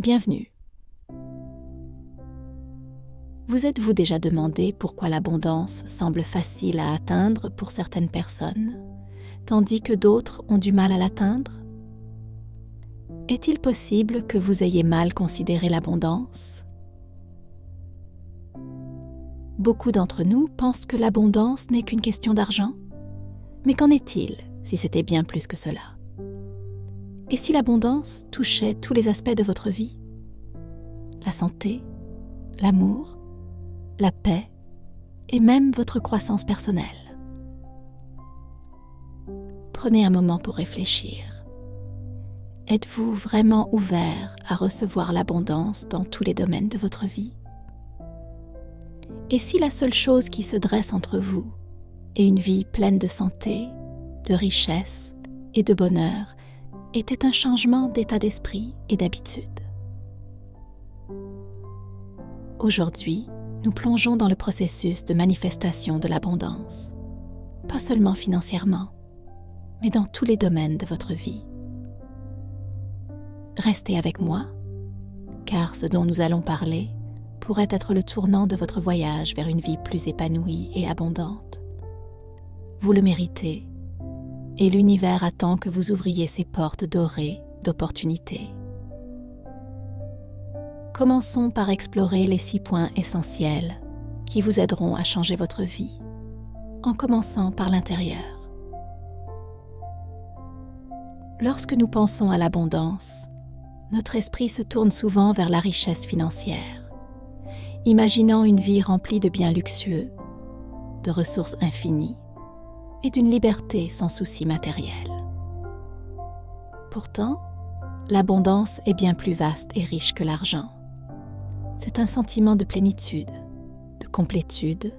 Bienvenue. Vous êtes-vous déjà demandé pourquoi l'abondance semble facile à atteindre pour certaines personnes, tandis que d'autres ont du mal à l'atteindre? Est-il possible que vous ayez mal considéré l'abondance? Beaucoup d'entre nous pensent que l'abondance n'est qu'une question d'argent. Mais qu'en est-il si c'était bien plus que cela? Et si l'abondance touchait tous les aspects de votre vie? La santé, l'amour, la paix et même votre croissance personnelle. Prenez un moment pour réfléchir. Êtes-vous vraiment ouvert à recevoir l'abondance dans tous les domaines de votre vie? Et si la seule chose qui se dresse entre vous est une vie pleine de santé, de richesse et de bonheur était un changement d'état d'esprit et d'habitude? Aujourd'hui, nous plongeons dans le processus de manifestation de l'abondance, pas seulement financièrement, mais dans tous les domaines de votre vie. Restez avec moi, car ce dont nous allons parler pourrait être le tournant de votre voyage vers une vie plus épanouie et abondante. Vous le méritez, et l'univers attend que vous ouvriez ces portes dorées d'opportunités. Commençons par explorer les 6 points essentiels qui vous aideront à changer votre vie, en commençant par l'intérieur. Lorsque nous pensons à l'abondance, notre esprit se tourne souvent vers la richesse financière, imaginant une vie remplie de biens luxueux, de ressources infinies et d'une liberté sans souci matériel. Pourtant, l'abondance est bien plus vaste et riche que l'argent. C'est un sentiment de plénitude, de complétude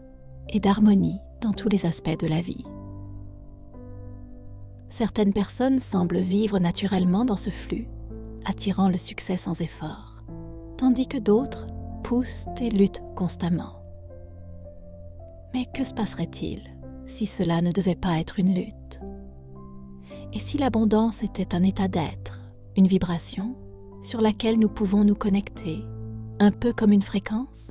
et d'harmonie dans tous les aspects de la vie. Certaines personnes semblent vivre naturellement dans ce flux, attirant le succès sans effort, tandis que d'autres poussent et luttent constamment. Mais que se passerait-il si cela ne devait pas être une lutte? Et si l'abondance était un état d'être, une vibration sur laquelle nous pouvons nous connecter, un peu comme une fréquence?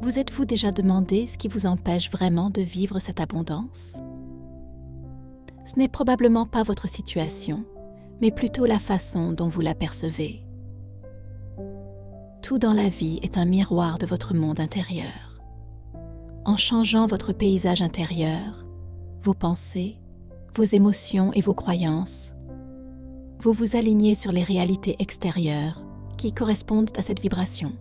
Vous êtes-vous déjà demandé ce qui vous empêche vraiment de vivre cette abondance? Ce n'est probablement pas votre situation, mais plutôt la façon dont vous la percevez. Tout dans la vie est un miroir de votre monde intérieur. En changeant votre paysage intérieur, vos pensées, vos émotions et vos croyances, vous vous alignez sur les réalités extérieures qui correspondent à cette vibration.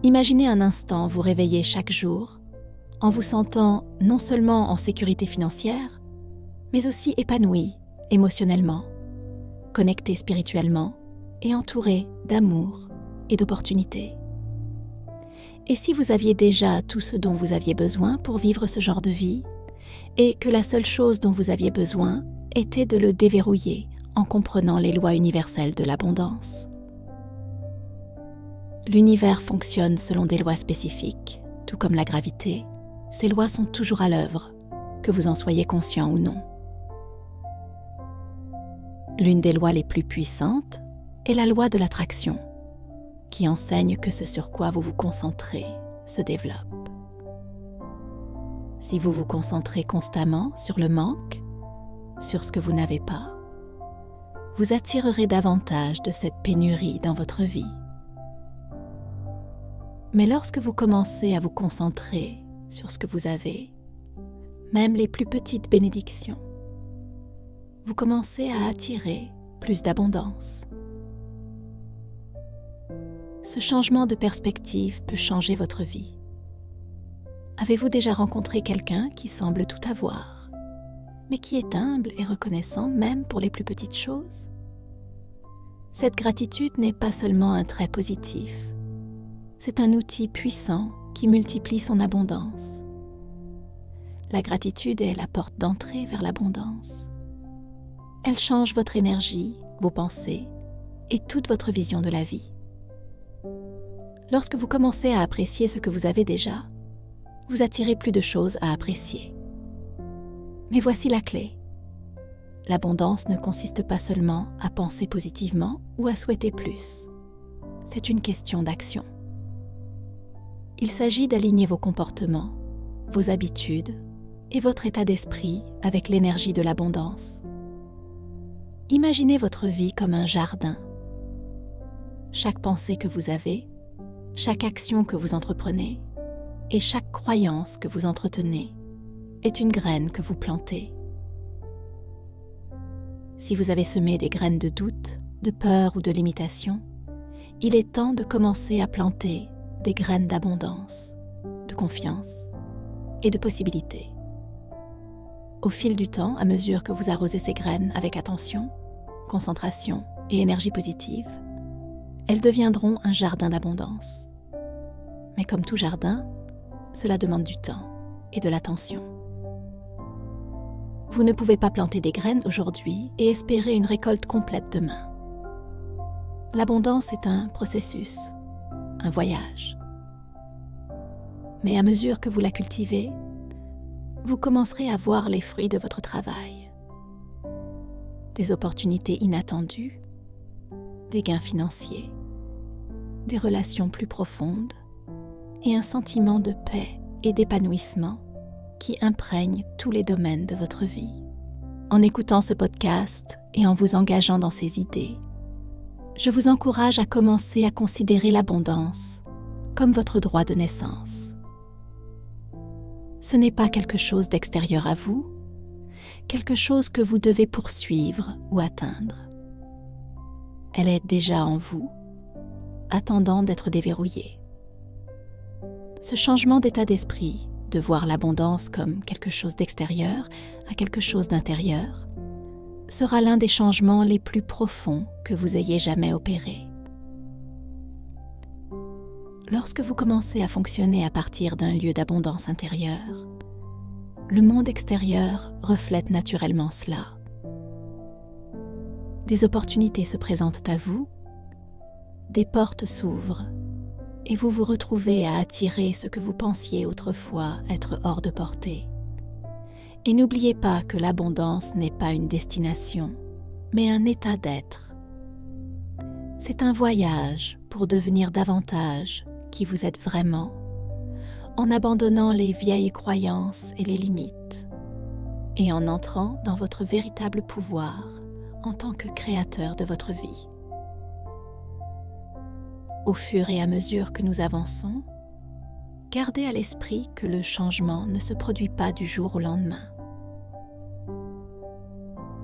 Imaginez un instant vous réveiller chaque jour en vous sentant non seulement en sécurité financière, mais aussi épanoui émotionnellement, connecté spirituellement et entouré d'amour et d'opportunités. Et si vous aviez déjà tout ce dont vous aviez besoin pour vivre ce genre de vie, et que la seule chose dont vous aviez besoin était de le déverrouiller en comprenant les lois universelles de l'abondance? L'univers fonctionne selon des lois spécifiques, tout comme la gravité. Ces lois sont toujours à l'œuvre, que vous en soyez conscient ou non. L'une des lois les plus puissantes est la loi de l'attraction, qui enseigne que ce sur quoi vous vous concentrez se développe. Si vous vous concentrez constamment sur le manque, sur ce que vous n'avez pas, vous attirerez davantage de cette pénurie dans votre vie. Mais lorsque vous commencez à vous concentrer sur ce que vous avez, même les plus petites bénédictions, vous commencez à attirer plus d'abondance. Ce changement de perspective peut changer votre vie. Avez-vous déjà rencontré quelqu'un qui semble tout avoir, mais qui est humble et reconnaissant même pour les plus petites choses? Cette gratitude n'est pas seulement un trait positif, c'est un outil puissant qui multiplie son abondance. La gratitude est la porte d'entrée vers l'abondance. Elle change votre énergie, vos pensées et toute votre vision de la vie. Lorsque vous commencez à apprécier ce que vous avez déjà, vous attirez plus de choses à apprécier. Mais voici la clé. l'abondance ne consiste pas seulement à penser positivement ou à souhaiter plus. C'est une question d'action. Il s'agit d'aligner vos comportements, vos habitudes et votre état d'esprit avec l'énergie de l'abondance. Imaginez votre vie comme un jardin. Chaque pensée que vous avez, chaque action que vous entreprenez et chaque croyance que vous entretenez est une graine que vous plantez. Si vous avez semé des graines de doute, de peur ou de limitation, il est temps de commencer à planter des graines d'abondance, de confiance et de possibilités. Au fil du temps, à mesure que vous arrosez ces graines avec attention, concentration et énergie positive, elles deviendront un jardin d'abondance. Mais comme tout jardin, cela demande du temps et de l'attention. Vous ne pouvez pas planter des graines aujourd'hui et espérer une récolte complète demain. L'abondance est un processus, un voyage. Mais à mesure que vous la cultivez, vous commencerez à voir les fruits de votre travail. Des opportunités inattendues, des gains financiers, des relations plus profondes et un sentiment de paix et d'épanouissement qui imprègne tous les domaines de votre vie. En écoutant ce podcast et en vous engageant dans ces idées, je vous encourage à commencer à considérer l'abondance comme votre droit de naissance. Ce n'est pas quelque chose d'extérieur à vous, quelque chose que vous devez poursuivre ou atteindre. Elle est déjà en vous, attendant d'être déverrouillée. Ce changement d'état d'esprit, de voir l'abondance comme quelque chose d'extérieur à quelque chose d'intérieur, sera l'un des changements les plus profonds que vous ayez jamais opérés. Lorsque vous commencez à fonctionner à partir d'un lieu d'abondance intérieure, le monde extérieur reflète naturellement cela. Des opportunités se présentent à vous, des portes s'ouvrent, et vous vous retrouvez à attirer ce que vous pensiez autrefois être hors de portée. Et n'oubliez pas que l'abondance n'est pas une destination, mais un état d'être. C'est un voyage pour devenir davantage qui vous êtes vraiment, en abandonnant les vieilles croyances et les limites, et en entrant dans votre véritable pouvoir en tant que créateur de votre vie. Au fur et à mesure que nous avançons, gardez à l'esprit que le changement ne se produit pas du jour au lendemain.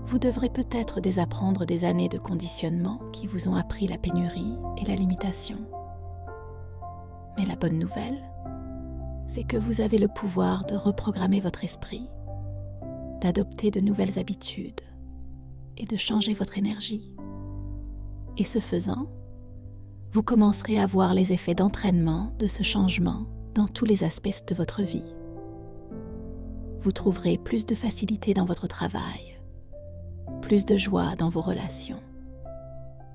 Vous devrez peut-être désapprendre des années de conditionnement qui vous ont appris la pénurie et la limitation. Mais la bonne nouvelle, c'est que vous avez le pouvoir de reprogrammer votre esprit, d'adopter de nouvelles habitudes et de changer votre énergie. Et ce faisant, vous commencerez à voir les effets d'entraînement de ce changement dans tous les aspects de votre vie. Vous trouverez plus de facilité dans votre travail, plus de joie dans vos relations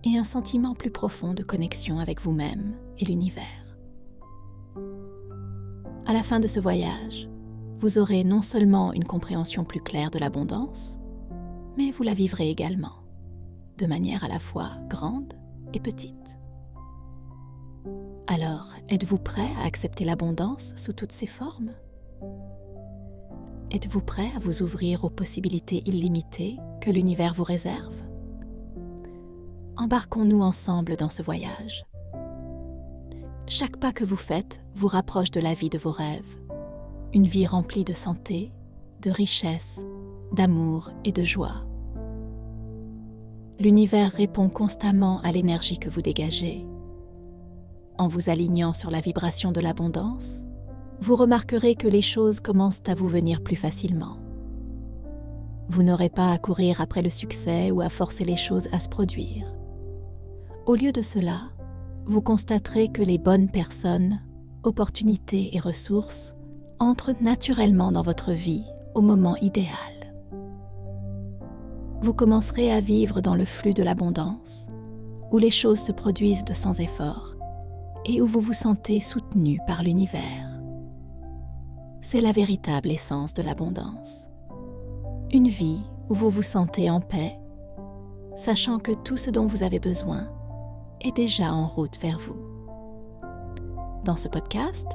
et un sentiment plus profond de connexion avec vous-même et l'univers. À la fin de ce voyage, vous aurez non seulement une compréhension plus claire de l'abondance, mais vous la vivrez également, de manière à la fois grande et petite. Alors, êtes-vous prêt à accepter l'abondance sous toutes ses formes? Êtes-vous prêt à vous ouvrir aux possibilités illimitées que l'univers vous réserve? Embarquons-nous ensemble dans ce voyage. Chaque pas que vous faites vous rapproche de la vie de vos rêves, une vie remplie de santé, de richesse, d'amour et de joie. L'univers répond constamment à l'énergie que vous dégagez. En vous alignant sur la vibration de l'abondance, vous remarquerez que les choses commencent à vous venir plus facilement. Vous n'aurez pas à courir après le succès ou à forcer les choses à se produire. Au lieu de cela, vous constaterez que les bonnes personnes, opportunités et ressources entrent naturellement dans votre vie au moment idéal. Vous commencerez à vivre dans le flux de l'abondance, où les choses se produisent de sans effort et où vous vous sentez soutenu par l'univers. C'est la véritable essence de l'abondance. Une vie où vous vous sentez en paix, sachant que tout ce dont vous avez besoin est déjà en route vers vous. Dans ce podcast,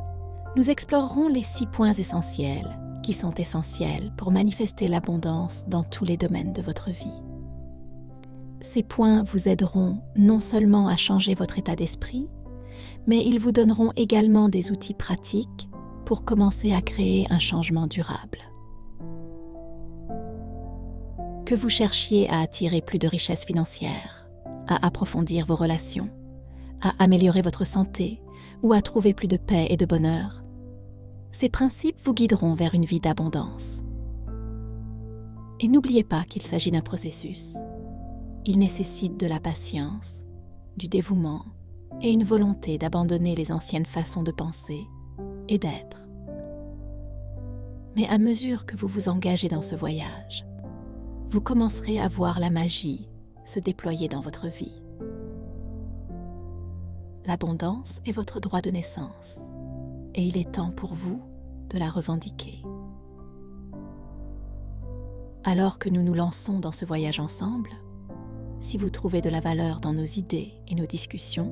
nous explorerons les 6 points essentiels qui sont essentiels pour manifester l'abondance dans tous les domaines de votre vie. Ces points vous aideront non seulement à changer votre état d'esprit, mais ils vous donneront également des outils pratiques pour commencer à créer un changement durable. Que vous cherchiez à attirer plus de richesses financières, à approfondir vos relations, à améliorer votre santé ou à trouver plus de paix et de bonheur, ces principes vous guideront vers une vie d'abondance. Et n'oubliez pas qu'il s'agit d'un processus. Il nécessite de la patience, du dévouement et une volonté d'abandonner les anciennes façons de penser et d'être. Mais à mesure que vous vous engagez dans ce voyage, vous commencerez à voir la magie se déployer dans votre vie. L'abondance est votre droit de naissance et il est temps pour vous de la revendiquer. Alors que nous nous lançons dans ce voyage ensemble, si vous trouvez de la valeur dans nos idées et nos discussions,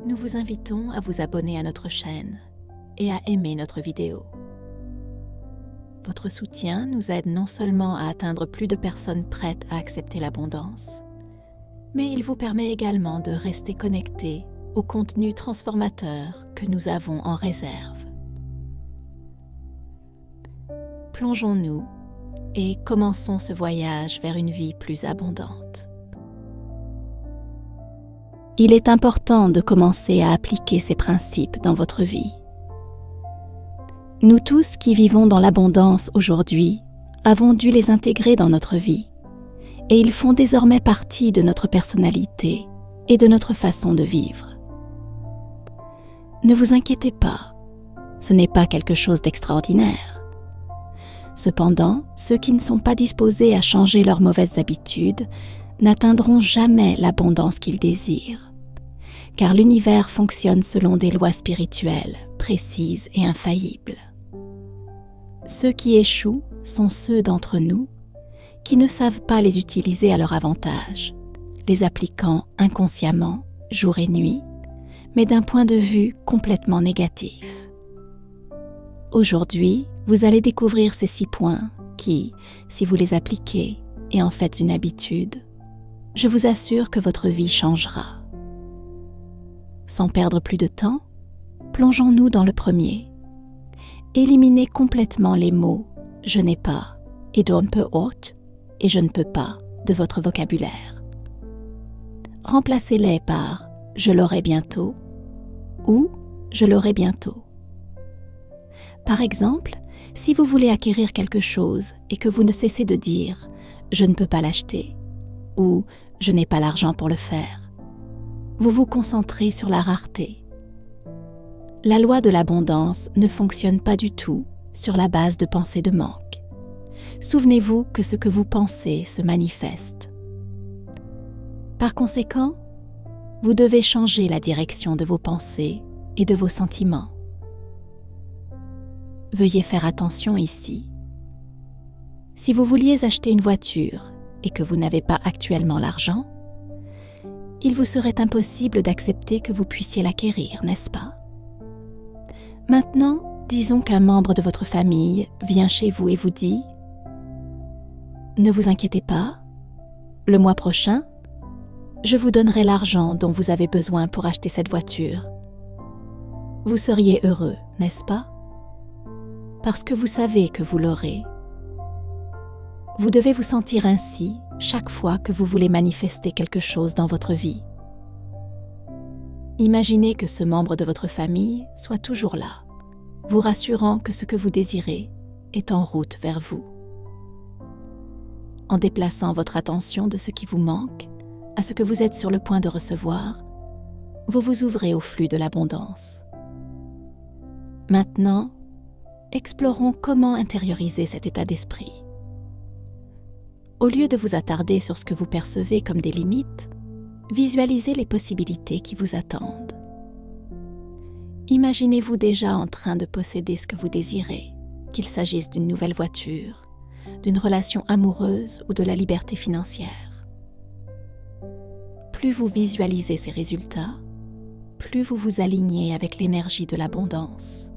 nous vous invitons à vous abonner à notre chaîne et à aimer notre vidéo. Votre soutien nous aide non seulement à atteindre plus de personnes prêtes à accepter l'abondance, mais il vous permet également de rester connecté au contenu transformateur que nous avons en réserve. Plongeons-nous et commençons ce voyage vers une vie plus abondante. Il est important de commencer à appliquer ces principes dans votre vie. Nous tous qui vivons dans l'abondance aujourd'hui avons dû les intégrer dans notre vie et ils font désormais partie de notre personnalité et de notre façon de vivre. Ne vous inquiétez pas, ce n'est pas quelque chose d'extraordinaire. Cependant, ceux qui ne sont pas disposés à changer leurs mauvaises habitudes n'atteindront jamais l'abondance qu'ils désirent, car l'univers fonctionne selon des lois spirituelles précises et infaillibles. Ceux qui échouent sont ceux d'entre nous qui ne savent pas les utiliser à leur avantage, les appliquant inconsciemment, jour et nuit, mais d'un point de vue complètement négatif. Aujourd'hui, vous allez découvrir ces 6 points qui, si vous les appliquez et en faites une habitude, je vous assure que votre vie changera. Sans perdre plus de temps, plongeons-nous dans le premier. Éliminez complètement les mots « je n'ai pas » et « don't peut ought » et « je ne peux pas » de votre vocabulaire. Remplacez-les par « je l'aurai bientôt » ou « je l'aurai bientôt ». Par exemple, si vous voulez acquérir quelque chose et que vous ne cessez de dire « je ne peux pas l'acheter » ou « je n'ai pas l'argent pour le faire », vous vous concentrez sur la rareté. La loi de l'abondance ne fonctionne pas du tout sur la base de pensées de manque. Souvenez-vous que ce que vous pensez se manifeste. Par conséquent, vous devez changer la direction de vos pensées et de vos sentiments. Veuillez faire attention ici. Si vous vouliez acheter une voiture et que vous n'avez pas actuellement l'argent, il vous serait impossible d'accepter que vous puissiez l'acquérir, n'est-ce pas? Maintenant, disons qu'un membre de votre famille vient chez vous et vous dit « Ne vous inquiétez pas, le mois prochain, je vous donnerai l'argent dont vous avez besoin pour acheter cette voiture. » Vous seriez heureux, n'est-ce pas? Parce que vous savez que vous l'aurez. Vous devez vous sentir ainsi chaque fois que vous voulez manifester quelque chose dans votre vie. Imaginez que ce membre de votre famille soit toujours là, vous rassurant que ce que vous désirez est en route vers vous. En déplaçant votre attention de ce qui vous manque à ce que vous êtes sur le point de recevoir, vous vous ouvrez au flux de l'abondance. Maintenant, explorons comment intérioriser cet état d'esprit. Au lieu de vous attarder sur ce que vous percevez comme des limites, visualisez les possibilités qui vous attendent. Imaginez-vous déjà en train de posséder ce que vous désirez, qu'il s'agisse d'une nouvelle voiture, d'une relation amoureuse ou de la liberté financière. Plus vous visualisez ces résultats, plus vous vous alignez avec l'énergie de l'abondance.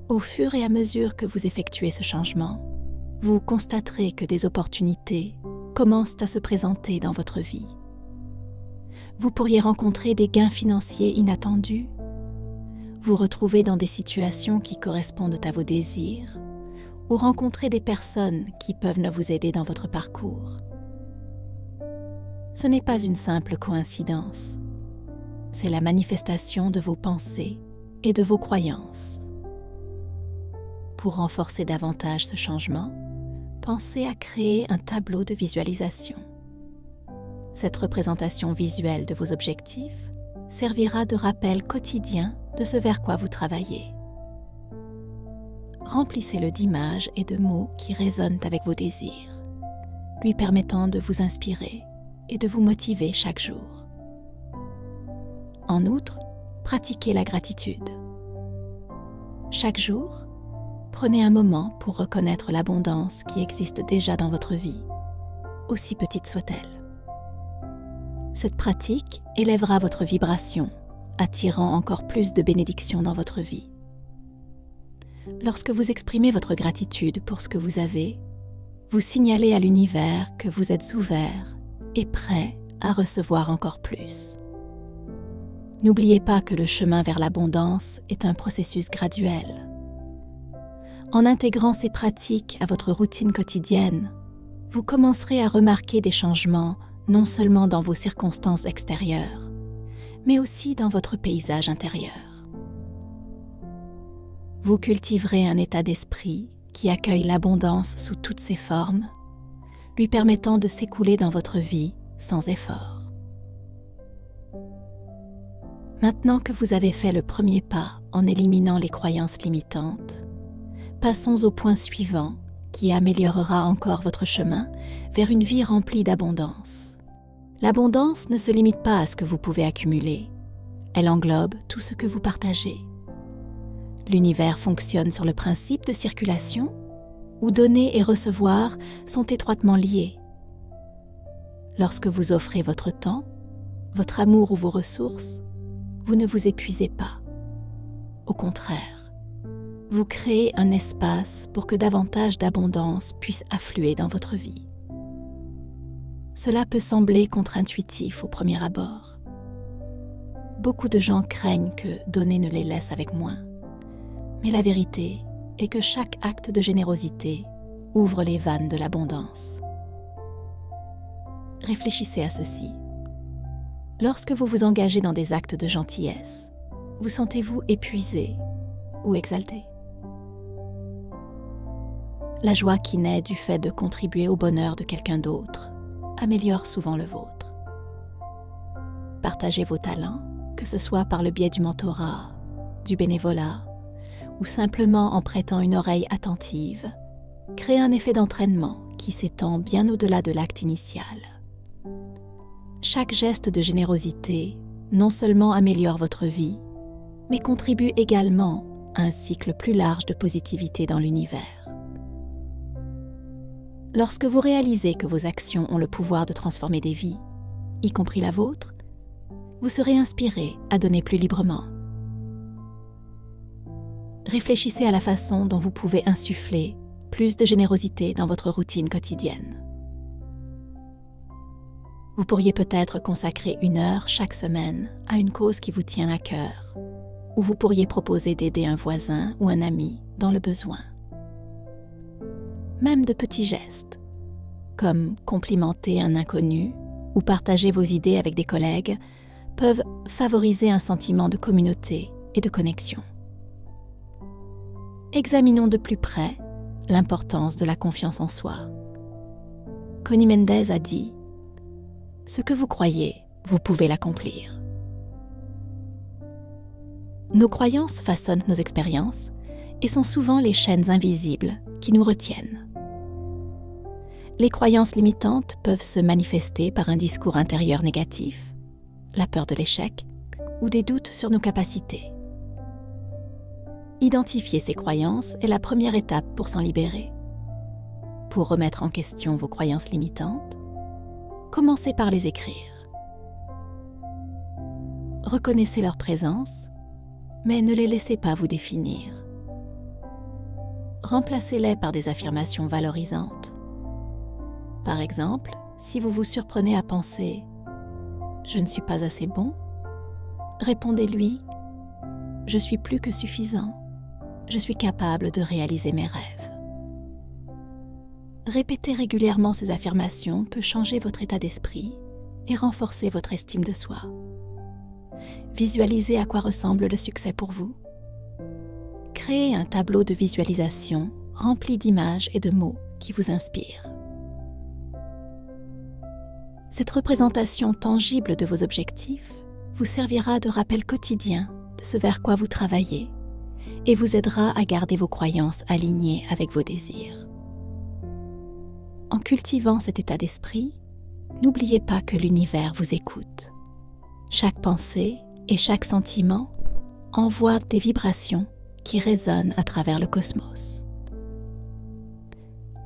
Au fur et à mesure que vous effectuez ce changement, vous constaterez que des opportunités commencent à se présenter dans votre vie. Vous pourriez rencontrer des gains financiers inattendus, vous retrouver dans des situations qui correspondent à vos désirs, ou rencontrer des personnes qui peuvent vous aider dans votre parcours. Ce n'est pas une simple coïncidence, c'est la manifestation de vos pensées et de vos croyances. Pour renforcer davantage ce changement, pensez à créer un tableau de visualisation. Cette représentation visuelle de vos objectifs servira de rappel quotidien de ce vers quoi vous travaillez. Remplissez-le d'images et de mots qui résonnent avec vos désirs, lui permettant de vous inspirer et de vous motiver chaque jour. En outre, pratiquez la gratitude. Chaque jour, prenez un moment pour reconnaître l'abondance qui existe déjà dans votre vie, aussi petite soit-elle. Cette pratique élèvera votre vibration, attirant encore plus de bénédictions dans votre vie. Lorsque vous exprimez votre gratitude pour ce que vous avez, vous signalez à l'univers que vous êtes ouvert et prêt à recevoir encore plus. N'oubliez pas que le chemin vers l'abondance est un processus graduel. En intégrant ces pratiques à votre routine quotidienne, vous commencerez à remarquer des changements non seulement dans vos circonstances extérieures, mais aussi dans votre paysage intérieur. Vous cultiverez un état d'esprit qui accueille l'abondance sous toutes ses formes, lui permettant de s'écouler dans votre vie sans effort. Maintenant que vous avez fait le premier pas en éliminant les croyances limitantes, passons au point suivant qui améliorera encore votre chemin vers une vie remplie d'abondance. L'abondance ne se limite pas à ce que vous pouvez accumuler, elle englobe tout ce que vous partagez. L'univers fonctionne sur le principe de circulation, où donner et recevoir sont étroitement liés. Lorsque vous offrez votre temps, votre amour ou vos ressources, vous ne vous épuisez pas. Au contraire, vous créez un espace pour que davantage d'abondance puisse affluer dans votre vie. Cela peut sembler contre-intuitif au premier abord. Beaucoup de gens craignent que donner ne les laisse avec moins. Mais la vérité est que chaque acte de générosité ouvre les vannes de l'abondance. Réfléchissez à ceci. Lorsque vous vous engagez dans des actes de gentillesse, vous sentez-vous épuisé ou exalté? La joie qui naît du fait de contribuer au bonheur de quelqu'un d'autre améliore souvent le vôtre. Partagez vos talents, que ce soit par le biais du mentorat, du bénévolat, ou simplement en prêtant une oreille attentive, créez un effet d'entraînement qui s'étend bien au-delà de l'acte initial. Chaque geste de générosité non seulement améliore votre vie, mais contribue également à un cycle plus large de positivité dans l'univers. Lorsque vous réalisez que vos actions ont le pouvoir de transformer des vies, y compris la vôtre, vous serez inspiré à donner plus librement. Réfléchissez à la façon dont vous pouvez insuffler plus de générosité dans votre routine quotidienne. Vous pourriez peut-être consacrer 1 heure chaque semaine à une cause qui vous tient à cœur, ou vous pourriez proposer d'aider un voisin ou un ami dans le besoin. Même de petits gestes, comme complimenter un inconnu ou partager vos idées avec des collègues, peuvent favoriser un sentiment de communauté et de connexion. Examinons de plus près l'importance de la confiance en soi. Connie Mendez a dit « Ce que vous croyez, vous pouvez l'accomplir ». Nos croyances façonnent nos expériences et sont souvent les chaînes invisibles qui nous retiennent. Les croyances limitantes peuvent se manifester par un discours intérieur négatif, la peur de l'échec ou des doutes sur nos capacités. Identifier ces croyances est la première étape pour s'en libérer. pour remettre en question vos croyances limitantes, commencez par les écrire. Reconnaissez leur présence, mais ne les laissez pas vous définir. Remplacez-les par des affirmations valorisantes. Par exemple, si vous vous surprenez à penser « Je ne suis pas assez bon », répondez-lui « Je suis plus que suffisant, je suis capable de réaliser mes rêves ». Répéter régulièrement ces affirmations peut changer votre état d'esprit et renforcer votre estime de soi. Visualisez à quoi ressemble le succès pour vous. Créez un tableau de visualisation rempli d'images et de mots qui vous inspirent. Cette représentation tangible de vos objectifs vous servira de rappel quotidien de ce vers quoi vous travaillez et vous aidera à garder vos croyances alignées avec vos désirs. En cultivant cet état d'esprit, n'oubliez pas que l'univers vous écoute. Chaque pensée et chaque sentiment envoient des vibrations qui résonnent à travers le cosmos.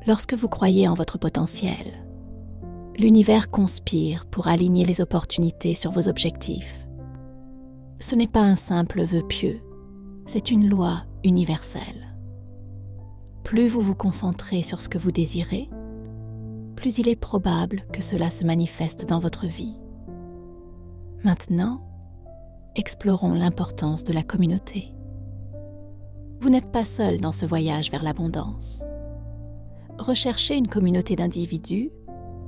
Lorsque vous croyez en votre potentiel, l'univers conspire pour aligner les opportunités sur vos objectifs. Ce n'est pas un simple vœu pieux, c'est une loi universelle. Plus vous vous concentrez sur ce que vous désirez, plus il est probable que cela se manifeste dans votre vie. Maintenant, explorons l'importance de la communauté. Vous n'êtes pas seul dans ce voyage vers l'abondance. Recherchez une communauté d'individus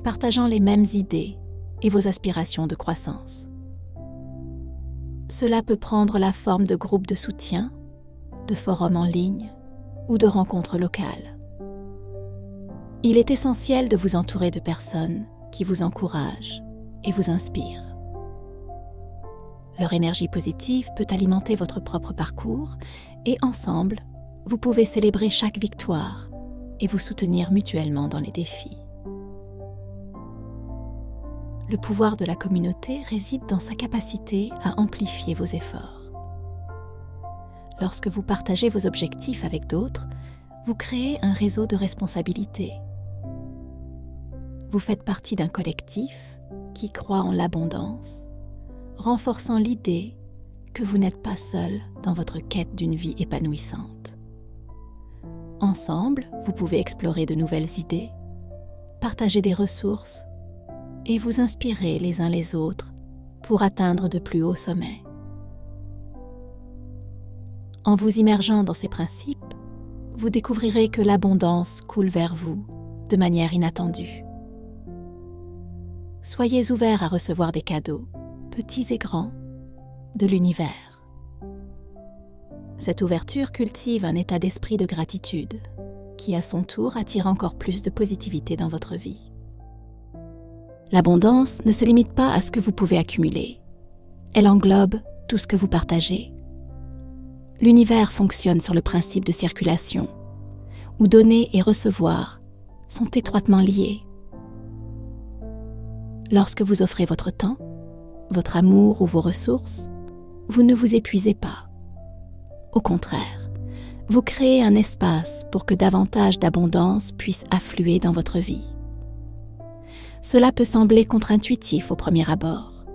partageant les mêmes idées et vos aspirations de croissance. Cela peut prendre la forme de groupes de soutien, de forums en ligne ou de rencontres locales. Il est essentiel de vous entourer de personnes qui vous encouragent et vous inspirent. Leur énergie positive peut alimenter votre propre parcours et ensemble, vous pouvez célébrer chaque victoire et vous soutenir mutuellement dans les défis. Le pouvoir de la communauté réside dans sa capacité à amplifier vos efforts. Lorsque vous partagez vos objectifs avec d'autres, vous créez un réseau de responsabilité. Vous faites partie d'un collectif qui croit en l'abondance, renforçant l'idée que vous n'êtes pas seul dans votre quête d'une vie épanouissante. Ensemble, vous pouvez explorer de nouvelles idées, partager des ressources et vous inspirer les uns les autres pour atteindre de plus hauts sommets. En vous immergeant dans ces principes, vous découvrirez que l'abondance coule vers vous de manière inattendue. Soyez ouverts à recevoir des cadeaux, petits et grands, de l'univers. Cette ouverture cultive un état d'esprit de gratitude qui, à son tour, attire encore plus de positivité dans votre vie. L'abondance ne se limite pas à ce que vous pouvez accumuler. Elle englobe tout ce que vous partagez. L'univers fonctionne sur le principe de circulation, où donner et recevoir sont étroitement liés. Lorsque vous offrez votre temps, votre amour ou vos ressources, vous ne vous épuisez pas. Au contraire, vous créez un espace pour que davantage d'abondance puisse affluer dans votre vie. Cela peut sembler contre-intuitif au premier abord.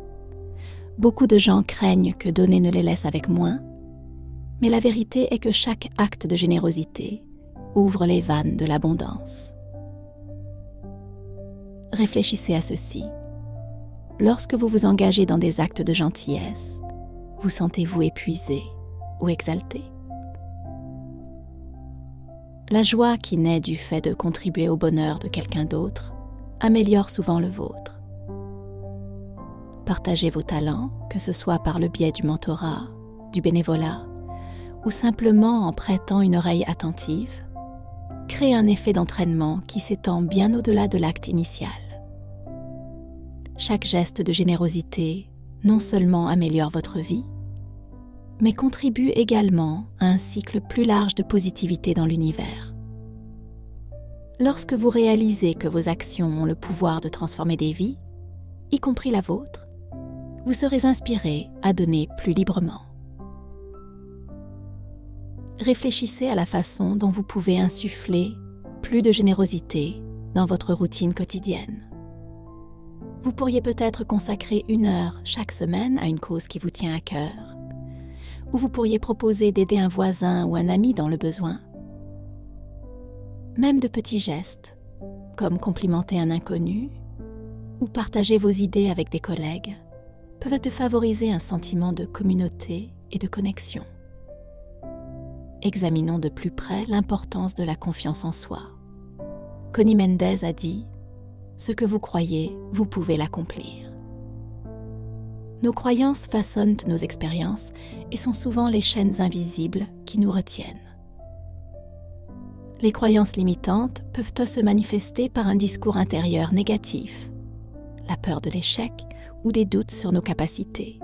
Beaucoup de gens craignent que donner ne les laisse avec moins, mais la vérité est que chaque acte de générosité ouvre les vannes de l'abondance. Réfléchissez à ceci. Lorsque vous vous engagez dans des actes de gentillesse, vous sentez-vous épuisé ou exalté? La joie qui naît du fait de contribuer au bonheur de quelqu'un d'autre améliore souvent le vôtre. Partagez vos talents, que ce soit par le biais du mentorat, du bénévolat ou simplement en prêtant une oreille attentive, crée un effet d'entraînement qui s'étend bien au-delà de l'acte initial. Chaque geste de générosité non seulement améliore votre vie, mais contribue également à un cycle plus large de positivité dans l'univers. Lorsque vous réalisez que vos actions ont le pouvoir de transformer des vies, y compris la vôtre, vous serez inspiré à donner plus librement. Réfléchissez à la façon dont vous pouvez insuffler plus de générosité dans votre routine quotidienne. Vous pourriez peut-être consacrer 1 heure chaque semaine à une cause qui vous tient à cœur, ou vous pourriez proposer d'aider un voisin ou un ami dans le besoin. Même de petits gestes, comme complimenter un inconnu ou partager vos idées avec des collègues, peuvent te favoriser un sentiment de communauté et de connexion. Examinons de plus près l'importance de la confiance en soi. Connie Mendez a dit « Ce que vous croyez, vous pouvez l'accomplir ». Nos croyances façonnent nos expériences et sont souvent les chaînes invisibles qui nous retiennent. Les croyances limitantes peuvent se manifester par un discours intérieur négatif, la peur de l'échec ou des doutes sur nos capacités.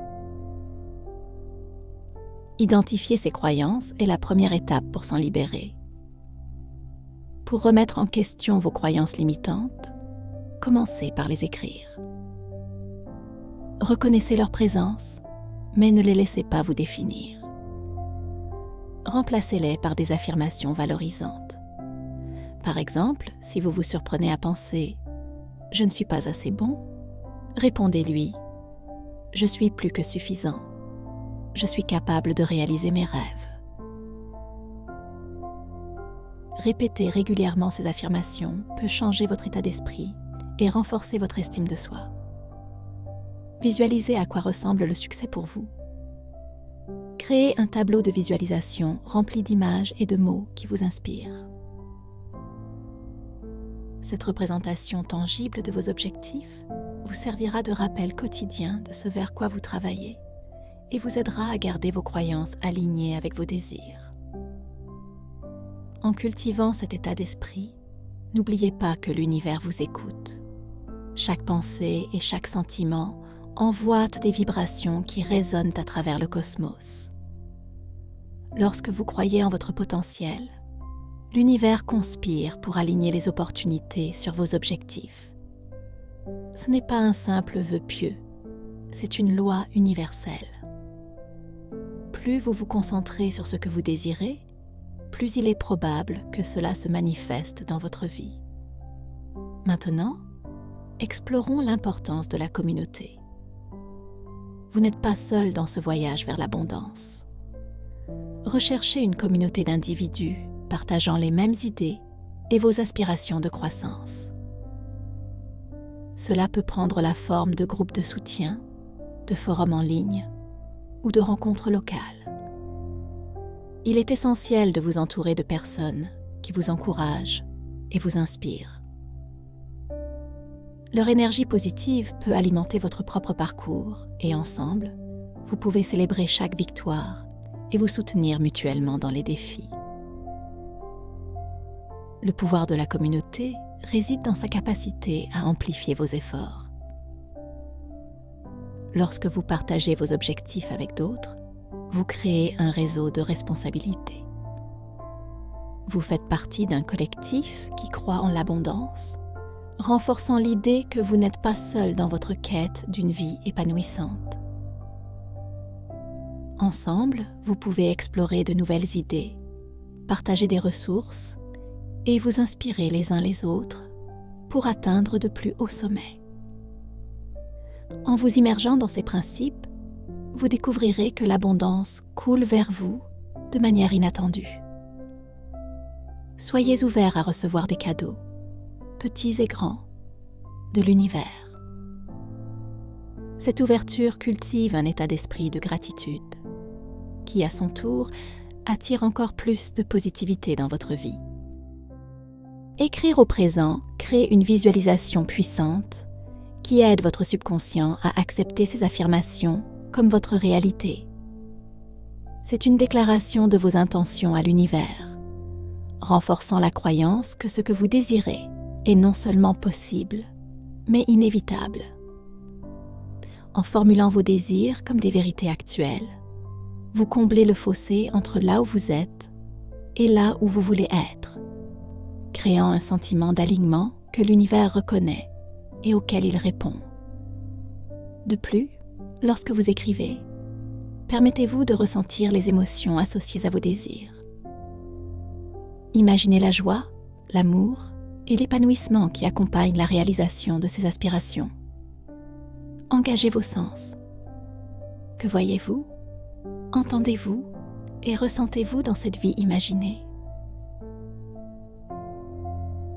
Identifier ces croyances est la première étape pour s'en libérer. Pour remettre en question vos croyances limitantes, commencez par les écrire. Reconnaissez leur présence, mais ne les laissez pas vous définir. Remplacez-les par des affirmations valorisantes. Par exemple, si vous vous surprenez à penser « Je ne suis pas assez bon », répondez-lui « Je suis plus que suffisant. Je suis capable de réaliser mes rêves. » Répéter régulièrement ces affirmations peut changer votre état d'esprit et renforcer votre estime de soi. Visualisez à quoi ressemble le succès pour vous. Créez un tableau de visualisation rempli d'images et de mots qui vous inspirent. Cette représentation tangible de vos objectifs vous servira de rappel quotidien de ce vers quoi vous travaillez et vous aidera à garder vos croyances alignées avec vos désirs. En cultivant cet état d'esprit, n'oubliez pas que l'univers vous écoute. Chaque pensée et chaque sentiment envoient des vibrations qui résonnent à travers le cosmos. Lorsque vous croyez en votre potentiel, l'univers conspire pour aligner les opportunités sur vos objectifs. Ce n'est pas un simple vœu pieux, c'est une loi universelle. Plus vous vous concentrez sur ce que vous désirez, plus il est probable que cela se manifeste dans votre vie. Maintenant, explorons l'importance de la communauté. Vous n'êtes pas seul dans ce voyage vers l'abondance. Recherchez une communauté d'individus partageant les mêmes idées et vos aspirations de croissance. Cela peut prendre la forme de groupes de soutien, de forums en ligne ou de rencontres locales. Il est essentiel de vous entourer de personnes qui vous encouragent et vous inspirent. Leur énergie positive peut alimenter votre propre parcours et ensemble, vous pouvez célébrer chaque victoire et vous soutenir mutuellement dans les défis. Le pouvoir de la communauté réside dans sa capacité à amplifier vos efforts. Lorsque vous partagez vos objectifs avec d'autres, vous créez un réseau de responsabilité. Vous faites partie d'un collectif qui croit en l'abondance, renforçant l'idée que vous n'êtes pas seul dans votre quête d'une vie épanouissante. Ensemble, vous pouvez explorer de nouvelles idées, partager des ressources et vous inspirer les uns les autres pour atteindre de plus hauts sommets. En vous immergeant dans ces principes, vous découvrirez que l'abondance coule vers vous de manière inattendue. Soyez ouverts à recevoir des cadeaux, petits et grands, de l'univers. Cette ouverture cultive un état d'esprit de gratitude, qui à son tour attire encore plus de positivité dans votre vie. Écrire au présent crée une visualisation puissante qui aide votre subconscient à accepter ces affirmations comme votre réalité. C'est une déclaration de vos intentions à l'univers, renforçant la croyance que ce que vous désirez est non seulement possible, mais inévitable. En formulant vos désirs comme des vérités actuelles, vous comblez le fossé entre là où vous êtes et là où vous voulez être, créant un sentiment d'alignement que l'univers reconnaît et auquel il répond. De plus, lorsque vous écrivez, permettez-vous de ressentir les émotions associées à vos désirs. Imaginez la joie, l'amour et l'épanouissement qui accompagnent la réalisation de ces aspirations. Engagez vos sens. Que voyez-vous, entendez-vous et ressentez-vous dans cette vie imaginée?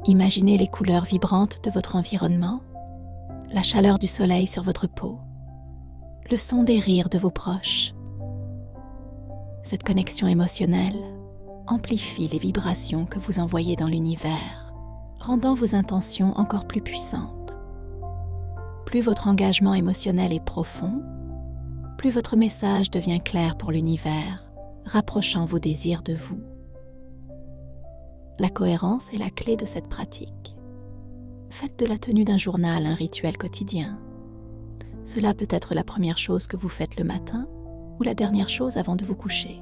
Imaginez les couleurs vibrantes de votre environnement, la chaleur du soleil sur votre peau, le son des rires de vos proches. Cette connexion émotionnelle amplifie les vibrations que vous envoyez dans l'univers, rendant vos intentions encore plus puissantes. Plus votre engagement émotionnel est profond, plus votre message devient clair pour l'univers, rapprochant vos désirs de vous. La cohérence est la clé de cette pratique. Faites de la tenue d'un journal un rituel quotidien. Cela peut être la première chose que vous faites le matin ou la dernière chose avant de vous coucher.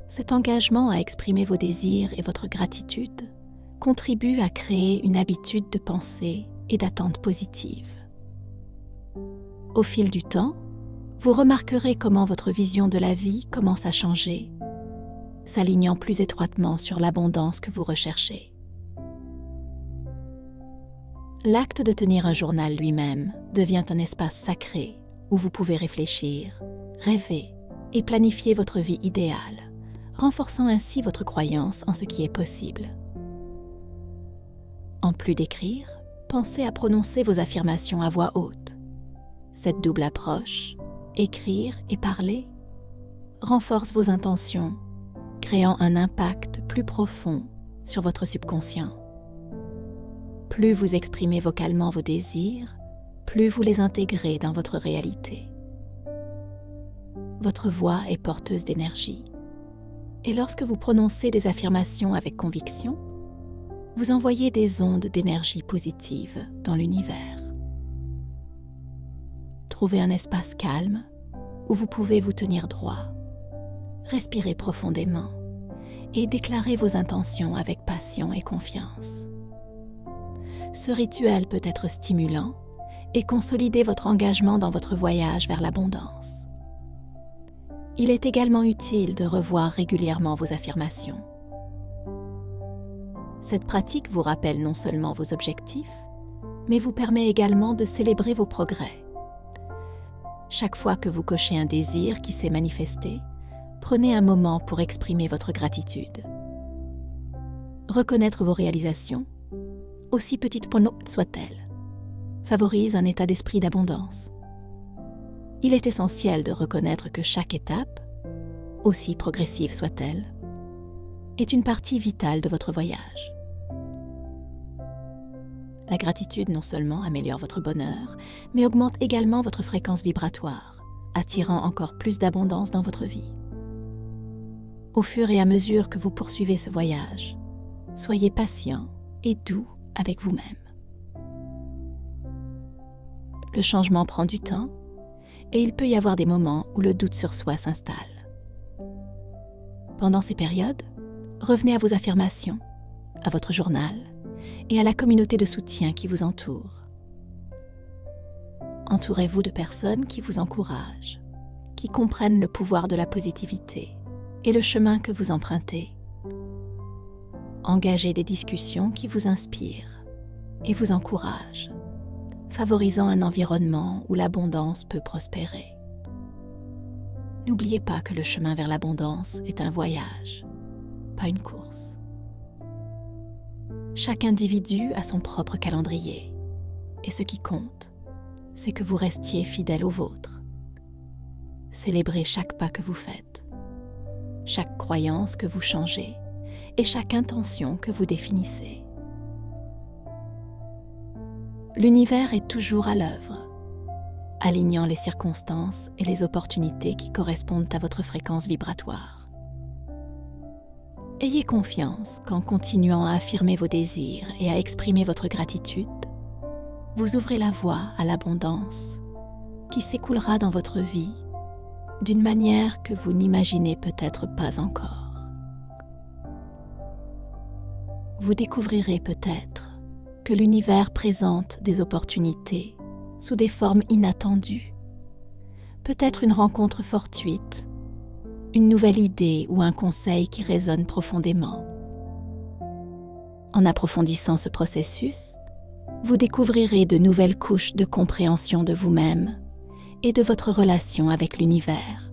Cet engagement à exprimer vos désirs et votre gratitude contribue à créer une habitude de pensée et d'attente positive. Au fil du temps, vous remarquerez comment votre vision de la vie commence à changer, s'alignant plus étroitement sur l'abondance que vous recherchez. L'acte de tenir un journal lui-même devient un espace sacré où vous pouvez réfléchir, rêver et planifier votre vie idéale, renforçant ainsi votre croyance en ce qui est possible. En plus d'écrire, pensez à prononcer vos affirmations à voix haute. Cette double approche, écrire et parler, renforce vos intentions, créant un impact plus profond sur votre subconscient. Plus vous exprimez vocalement vos désirs, plus vous les intégrez dans votre réalité. Votre voix est porteuse d'énergie, et lorsque vous prononcez des affirmations avec conviction, vous envoyez des ondes d'énergie positive dans l'univers. Trouvez un espace calme où vous pouvez vous tenir droit, respirez profondément et déclarez vos intentions avec passion et confiance. Ce rituel peut être stimulant et consolider votre engagement dans votre voyage vers l'abondance. Il est également utile de revoir régulièrement vos affirmations. Cette pratique vous rappelle non seulement vos objectifs, mais vous permet également de célébrer vos progrès. Chaque fois que vous cochez un désir qui s'est manifesté, prenez un moment pour exprimer votre gratitude. Reconnaître vos réalisations, aussi petites soient-elles, favorise un état d'esprit d'abondance. Il est essentiel de reconnaître que chaque étape, aussi progressive soit-elle, est une partie vitale de votre voyage. La gratitude non seulement améliore votre bonheur, mais augmente également votre fréquence vibratoire, attirant encore plus d'abondance dans votre vie. Au fur et à mesure que vous poursuivez ce voyage, soyez patient et doux avec vous-même. Le changement prend du temps et il peut y avoir des moments où le doute sur soi s'installe. Pendant ces périodes, revenez à vos affirmations, à votre journal et à la communauté de soutien qui vous entoure. Entourez-vous de personnes qui vous encouragent, qui comprennent le pouvoir de la positivité et le chemin que vous empruntez. Engagez des discussions qui vous inspirent et vous encouragent, favorisant un environnement où l'abondance peut prospérer. N'oubliez pas que le chemin vers l'abondance est un voyage, pas une course. Chaque individu a son propre calendrier, et ce qui compte, c'est que vous restiez fidèle au vôtre. Célébrez chaque pas que vous faites, chaque croyance que vous changez et chaque intention que vous définissez. L'univers est toujours à l'œuvre, alignant les circonstances et les opportunités qui correspondent à votre fréquence vibratoire. Ayez confiance qu'en continuant à affirmer vos désirs et à exprimer votre gratitude, vous ouvrez la voie à l'abondance qui s'écoulera dans votre vie d'une manière que vous n'imaginez peut-être pas encore. Vous découvrirez peut-être que l'univers présente des opportunités sous des formes inattendues, peut-être une rencontre fortuite, une nouvelle idée ou un conseil qui résonne profondément. En approfondissant ce processus, vous découvrirez de nouvelles couches de compréhension de vous-même et de votre relation avec l'univers.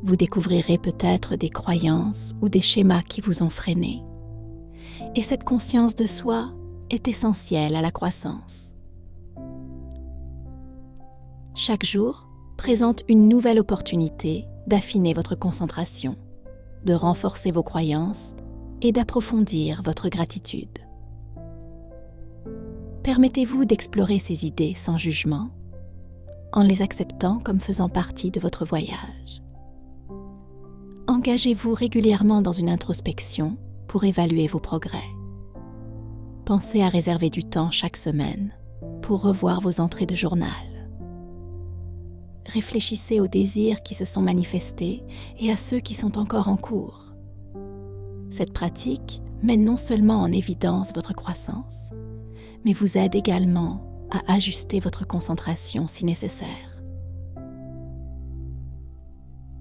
Vous découvrirez peut-être des croyances ou des schémas qui vous ont freiné. Et cette conscience de soi est essentielle à la croissance. Chaque jour présente une nouvelle opportunité d'affiner votre concentration, de renforcer vos croyances et d'approfondir votre gratitude. Permettez-vous d'explorer ces idées sans jugement, en les acceptant comme faisant partie de votre voyage. Engagez-vous régulièrement dans une introspection pour évaluer vos progrès. Pensez à réserver du temps chaque semaine pour revoir vos entrées de journal. Réfléchissez aux désirs qui se sont manifestés et à ceux qui sont encore en cours. Cette pratique met non seulement en évidence votre croissance, mais vous aide également à ajuster votre concentration si nécessaire.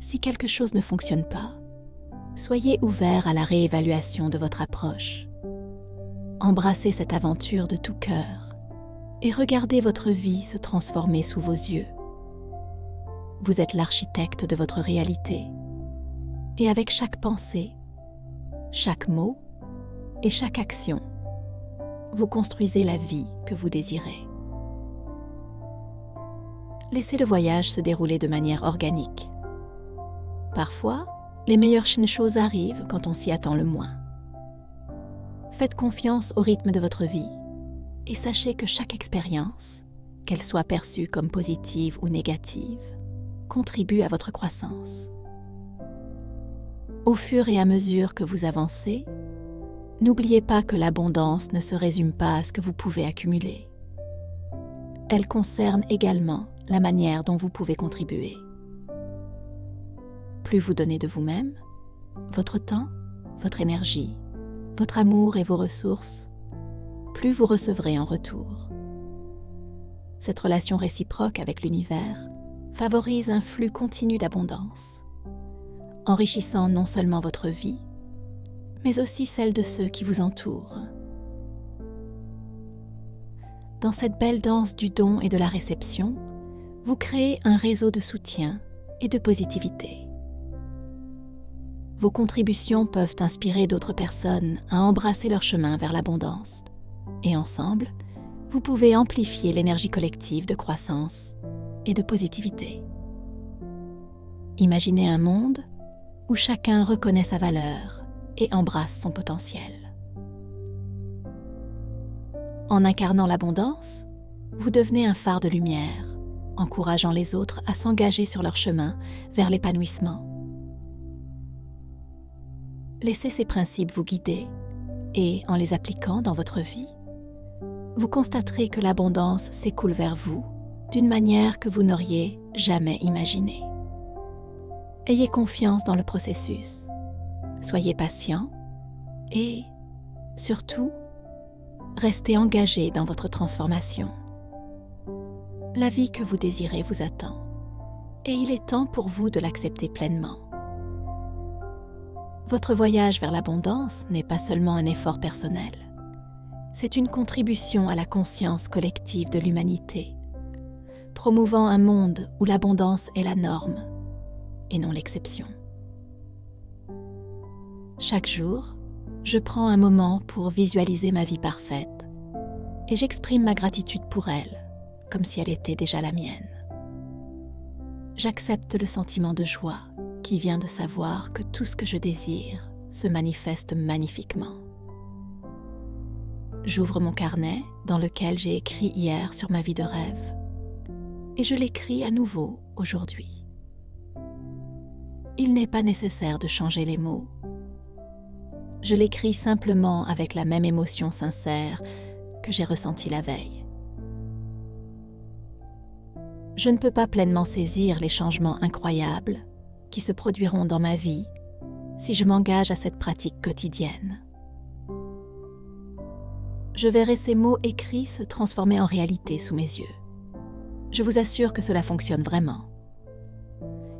Si quelque chose ne fonctionne pas, soyez ouvert à la réévaluation de votre approche. Embrassez cette aventure de tout cœur et regardez votre vie se transformer sous vos yeux. Vous êtes l'architecte de votre réalité et avec chaque pensée, chaque mot et chaque action, vous construisez la vie que vous désirez. Laissez le voyage se dérouler de manière organique. Parfois, les meilleures choses arrivent quand on s'y attend le moins. Faites confiance au rythme de votre vie et sachez que chaque expérience, qu'elle soit perçue comme positive ou négative, contribue à votre croissance. Au fur et à mesure que vous avancez, n'oubliez pas que l'abondance ne se résume pas à ce que vous pouvez accumuler. Elle concerne également la manière dont vous pouvez contribuer. Plus vous donnez de vous-même, votre temps, votre énergie, votre amour et vos ressources, plus vous recevrez en retour. Cette relation réciproque avec l'univers favorise un flux continu d'abondance, enrichissant non seulement votre vie, mais aussi celle de ceux qui vous entourent. Dans cette belle danse du don et de la réception, vous créez un réseau de soutien et de positivité. Vos contributions peuvent inspirer d'autres personnes à embrasser leur chemin vers l'abondance. Et ensemble, vous pouvez amplifier l'énergie collective de croissance et de positivité. Imaginez un monde où chacun reconnaît sa valeur et embrasse son potentiel. En incarnant l'abondance, vous devenez un phare de lumière, encourageant les autres à s'engager sur leur chemin vers l'épanouissement. Laissez ces principes vous guider et, en les appliquant dans votre vie, vous constaterez que l'abondance s'écoule vers vous d'une manière que vous n'auriez jamais imaginée. Ayez confiance dans le processus, soyez patient et, surtout, restez engagé dans votre transformation. La vie que vous désirez vous attend et il est temps pour vous de l'accepter pleinement. Votre voyage vers l'abondance n'est pas seulement un effort personnel, c'est une contribution à la conscience collective de l'humanité, promouvant un monde où l'abondance est la norme et non l'exception. Chaque jour, je prends un moment pour visualiser ma vie parfaite et j'exprime ma gratitude pour elle, comme si elle était déjà la mienne. J'accepte le sentiment de joie qui vient de savoir que tout ce que je désire se manifeste magnifiquement. J'ouvre mon carnet dans lequel j'ai écrit hier sur ma vie de rêve et je l'écris à nouveau aujourd'hui. Il n'est pas nécessaire de changer les mots. Je l'écris simplement avec la même émotion sincère que j'ai ressentie la veille. Je ne peux pas pleinement saisir les changements incroyables qui se produiront dans ma vie si je m'engage à cette pratique quotidienne. Je verrai ces mots écrits se transformer en réalité sous mes yeux. Je vous assure que cela fonctionne vraiment.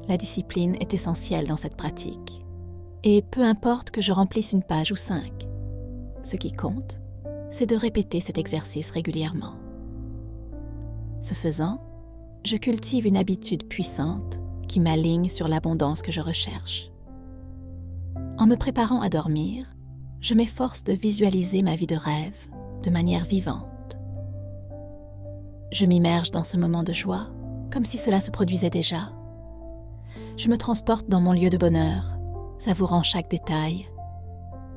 La discipline est essentielle dans cette pratique. Et peu importe que je remplisse une page ou 5, Ce qui compte, c'est de répéter cet exercice régulièrement. Ce faisant, je cultive une habitude puissante qui m'aligne sur l'abondance que je recherche. En me préparant à dormir, je m'efforce de visualiser ma vie de rêve de manière vivante. Je m'immerge dans ce moment de joie comme si cela se produisait déjà. Je me transporte dans mon lieu de bonheur, savourant chaque détail,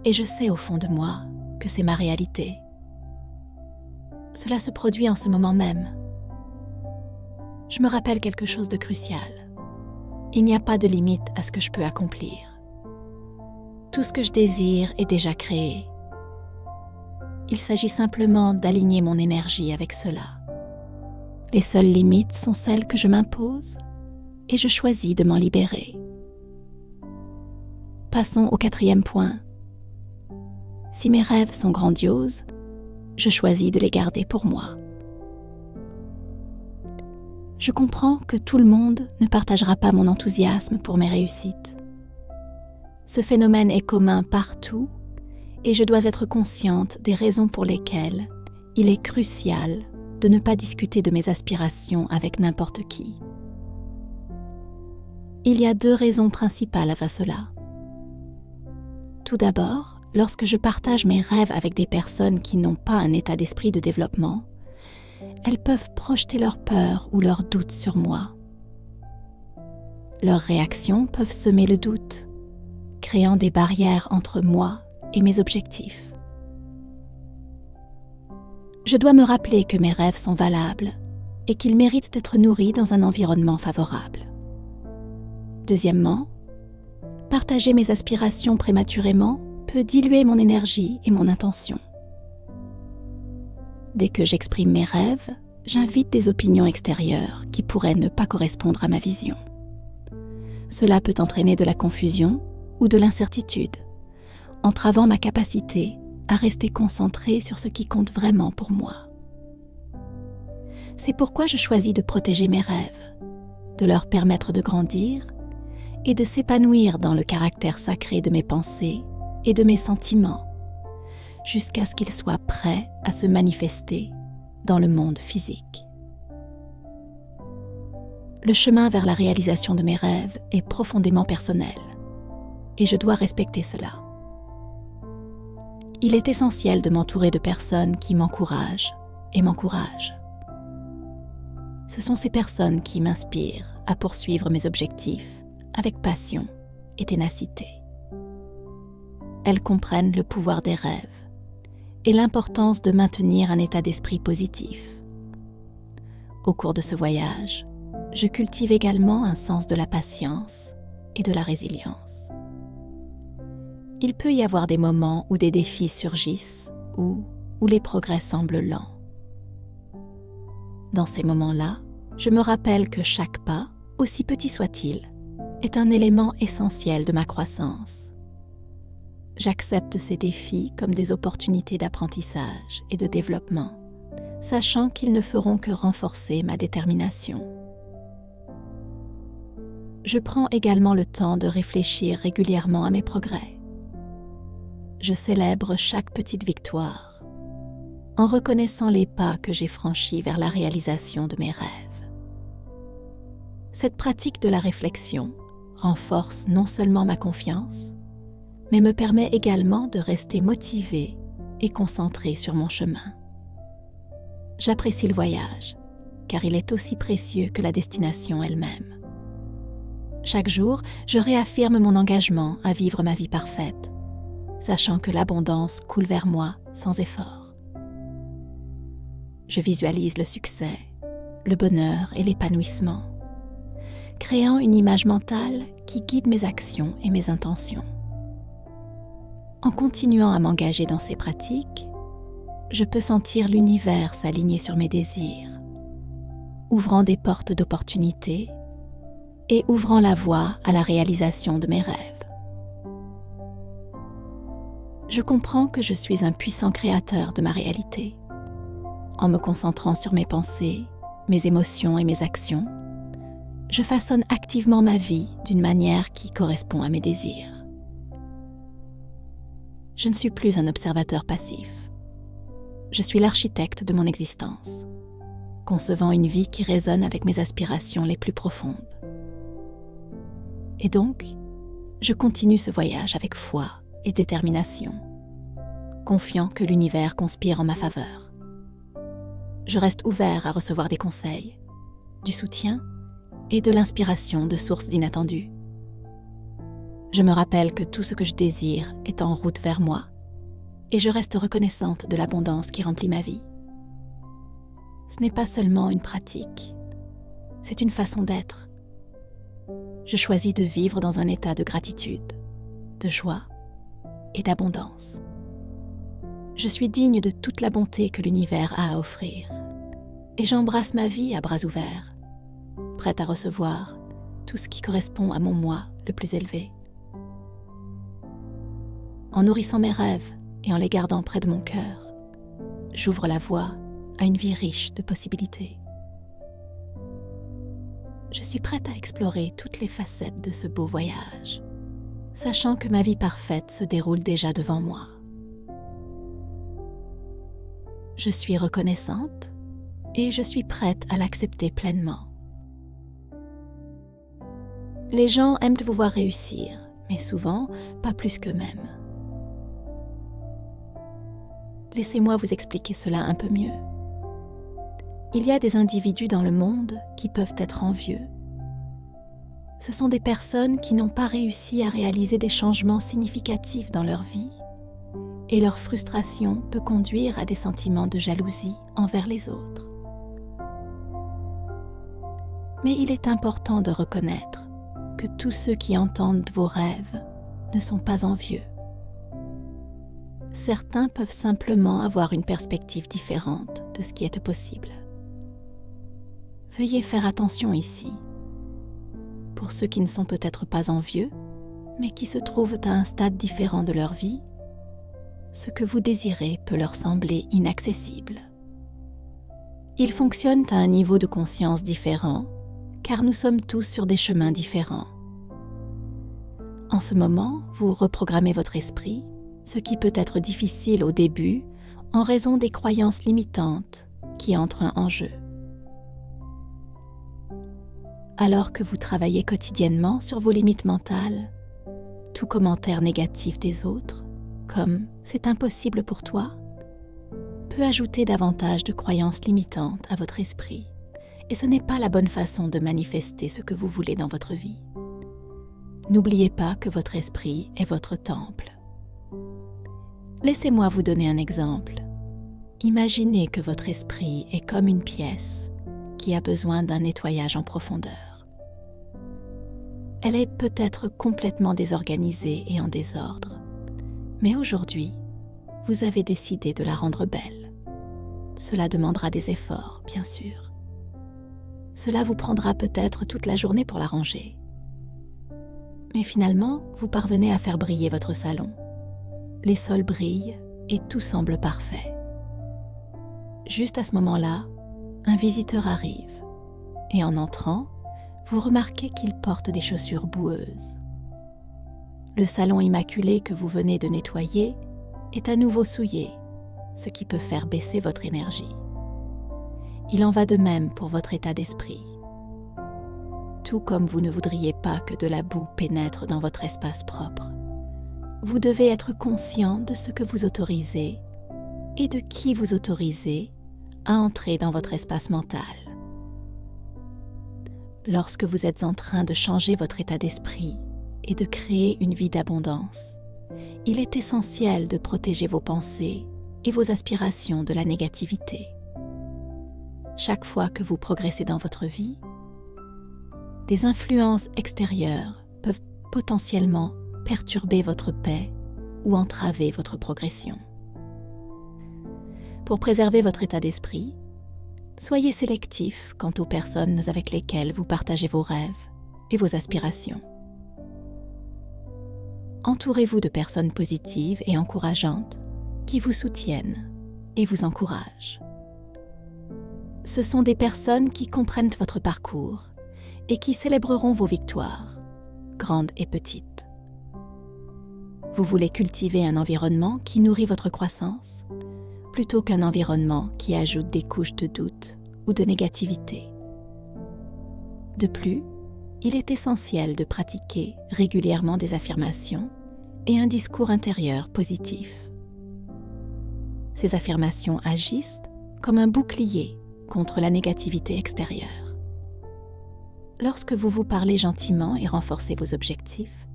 et je sais au fond de moi que c'est ma réalité. Cela se produit en ce moment même. Je me rappelle quelque chose de crucial. Il n'y a pas de limite à ce que je peux accomplir. Tout ce que je désire est déjà créé. Il s'agit simplement d'aligner mon énergie avec cela. Les seules limites sont celles que je m'impose et je choisis de m'en libérer. Passons au 4e point. Si mes rêves sont grandioses, je choisis de les garder pour moi. Je comprends que tout le monde ne partagera pas mon enthousiasme pour mes réussites. Ce phénomène est commun partout et je dois être consciente des raisons pour lesquelles il est crucial de ne pas discuter de mes aspirations avec n'importe qui. Il y a 2 raisons principales à cela. Tout d'abord, lorsque je partage mes rêves avec des personnes qui n'ont pas un état d'esprit de développement, elles peuvent projeter leurs peurs ou leurs doutes sur moi. Leurs réactions peuvent semer le doute, créant des barrières entre moi et mes objectifs. Je dois me rappeler que mes rêves sont valables et qu'ils méritent d'être nourris dans un environnement favorable. Deuxièmement, partager mes aspirations prématurément peut diluer mon énergie et mon intention. Dès que j'exprime mes rêves, j'invite des opinions extérieures qui pourraient ne pas correspondre à ma vision. Cela peut entraîner de la confusion ou de l'incertitude, entravant ma capacité à rester concentrée sur ce qui compte vraiment pour moi. C'est pourquoi je choisis de protéger mes rêves, de leur permettre de grandir et de s'épanouir dans le caractère sacré de mes pensées et de mes sentiments, jusqu'à ce qu'ils soient prêts à se manifester dans le monde physique. Le chemin vers la réalisation de mes rêves est profondément personnel, et je dois respecter cela. Il est essentiel de m'entourer de personnes qui m'encouragent et m'encouragent. Ce sont ces personnes qui m'inspirent à poursuivre mes objectifs avec passion et ténacité. Elles comprennent le pouvoir des rêves et l'importance de maintenir un état d'esprit positif. Au cours de ce voyage, je cultive également un sens de la patience et de la résilience. Il peut y avoir des moments où des défis surgissent ou où les progrès semblent lents. Dans ces moments-là, je me rappelle que chaque pas, aussi petit soit-il, est un élément essentiel de ma croissance. J'accepte ces défis comme des opportunités d'apprentissage et de développement, sachant qu'ils ne feront que renforcer ma détermination. Je prends également le temps de réfléchir régulièrement à mes progrès. Je célèbre chaque petite victoire, en reconnaissant les pas que j'ai franchis vers la réalisation de mes rêves. Cette pratique de la réflexion renforce non seulement ma confiance, mais me permet également de rester motivée et concentrée sur mon chemin. J'apprécie le voyage, car il est aussi précieux que la destination elle-même. Chaque jour, je réaffirme mon engagement à vivre ma vie parfaite, sachant que l'abondance coule vers moi sans effort. Je visualise le succès, le bonheur et l'épanouissement, créant une image mentale qui guide mes actions et mes intentions. En continuant à m'engager dans ces pratiques, je peux sentir l'univers s'aligner sur mes désirs, ouvrant des portes d'opportunités et ouvrant la voie à la réalisation de mes rêves. Je comprends que je suis un puissant créateur de ma réalité. En me concentrant sur mes pensées, mes émotions et mes actions, je façonne activement ma vie d'une manière qui correspond à mes désirs. Je ne suis plus un observateur passif. Je suis l'architecte de mon existence, concevant une vie qui résonne avec mes aspirations les plus profondes. Et donc, je continue ce voyage avec foi et détermination, confiant que l'univers conspire en ma faveur. Je reste ouvert à recevoir des conseils, du soutien et de l'inspiration de sources inattendues. Je me rappelle que tout ce que je désire est en route vers moi et je reste reconnaissante de l'abondance qui remplit ma vie. Ce n'est pas seulement une pratique, c'est une façon d'être. Je choisis de vivre dans un état de gratitude, de joie et d'abondance. Je suis digne de toute la bonté que l'univers a à offrir et j'embrasse ma vie à bras ouverts, prête à recevoir tout ce qui correspond à mon moi le plus élevé. En nourrissant mes rêves et en les gardant près de mon cœur, j'ouvre la voie à une vie riche de possibilités. Je suis prête à explorer toutes les facettes de ce beau voyage, sachant que ma vie parfaite se déroule déjà devant moi. Je suis reconnaissante et je suis prête à l'accepter pleinement. Les gens aiment vous voir réussir, mais souvent pas plus qu'eux-mêmes. Laissez-moi vous expliquer cela un peu mieux. Il y a des individus dans le monde qui peuvent être envieux. Ce sont des personnes qui n'ont pas réussi à réaliser des changements significatifs dans leur vie et leur frustration peut conduire à des sentiments de jalousie envers les autres. Mais il est important de reconnaître que tous ceux qui entendent vos rêves ne sont pas envieux. Certains peuvent simplement avoir une perspective différente de ce qui est possible. Veuillez faire attention ici. Pour ceux qui ne sont peut-être pas envieux, mais qui se trouvent à un stade différent de leur vie, ce que vous désirez peut leur sembler inaccessible. Ils fonctionnent à un niveau de conscience différent, car nous sommes tous sur des chemins différents. En ce moment, vous reprogrammez votre esprit, ce qui peut être difficile au début en raison des croyances limitantes qui entrent en jeu. Alors que vous travaillez quotidiennement sur vos limites mentales, tout commentaire négatif des autres, comme « c'est impossible pour toi », peut ajouter davantage de croyances limitantes à votre esprit, et ce n'est pas la bonne façon de manifester ce que vous voulez dans votre vie. N'oubliez pas que votre esprit est votre temple. Laissez-moi vous donner un exemple. Imaginez que votre esprit est comme une pièce qui a besoin d'un nettoyage en profondeur. Elle est peut-être complètement désorganisée et en désordre, mais aujourd'hui, vous avez décidé de la rendre belle. Cela demandera des efforts, bien sûr. Cela vous prendra peut-être toute la journée pour la ranger. Mais finalement, vous parvenez à faire briller votre salon. Les sols brillent et tout semble parfait. Juste à ce moment-là, un visiteur arrive et en entrant, vous remarquez qu'il porte des chaussures boueuses. Le salon immaculé que vous venez de nettoyer est à nouveau souillé, ce qui peut faire baisser votre énergie. Il en va de même pour votre état d'esprit. Tout comme vous ne voudriez pas que de la boue pénètre dans votre espace propre, vous devez être conscient de ce que vous autorisez et de qui vous autorisez à entrer dans votre espace mental. Lorsque vous êtes en train de changer votre état d'esprit et de créer une vie d'abondance, il est essentiel de protéger vos pensées et vos aspirations de la négativité. Chaque fois que vous progressez dans votre vie, des influences extérieures peuvent potentiellement perturber votre paix ou entraver votre progression. Pour préserver votre état d'esprit, soyez sélectif quant aux personnes avec lesquelles vous partagez vos rêves et vos aspirations. Entourez-vous de personnes positives et encourageantes qui vous soutiennent et vous encouragent. Ce sont des personnes qui comprennent votre parcours et qui célébreront vos victoires, grandes et petites. Vous voulez cultiver un environnement qui nourrit votre croissance, plutôt qu'un environnement qui ajoute des couches de doute ou de négativité. De plus, il est essentiel de pratiquer régulièrement des affirmations et un discours intérieur positif. Ces affirmations agissent comme un bouclier contre la négativité extérieure. Lorsque vous vous parlez gentiment et renforcez vos objectifs,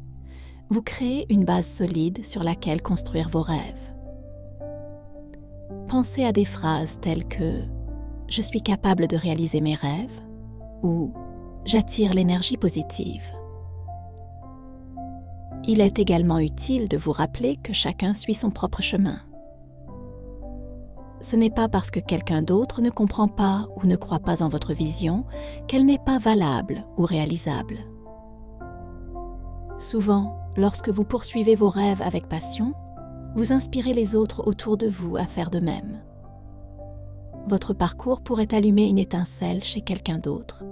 vous créez une base solide sur laquelle construire vos rêves. Pensez à des phrases telles que « Je suis capable de réaliser mes rêves » ou « J'attire l'énergie positive ». Il est également utile de vous rappeler que chacun suit son propre chemin. Ce n'est pas parce que quelqu'un d'autre ne comprend pas ou ne croit pas en votre vision qu'elle n'est pas valable ou réalisable. Souvent, lorsque vous poursuivez vos rêves avec passion, vous inspirez les autres autour de vous à faire de même. Votre parcours pourrait allumer une étincelle chez quelqu'un d'autre,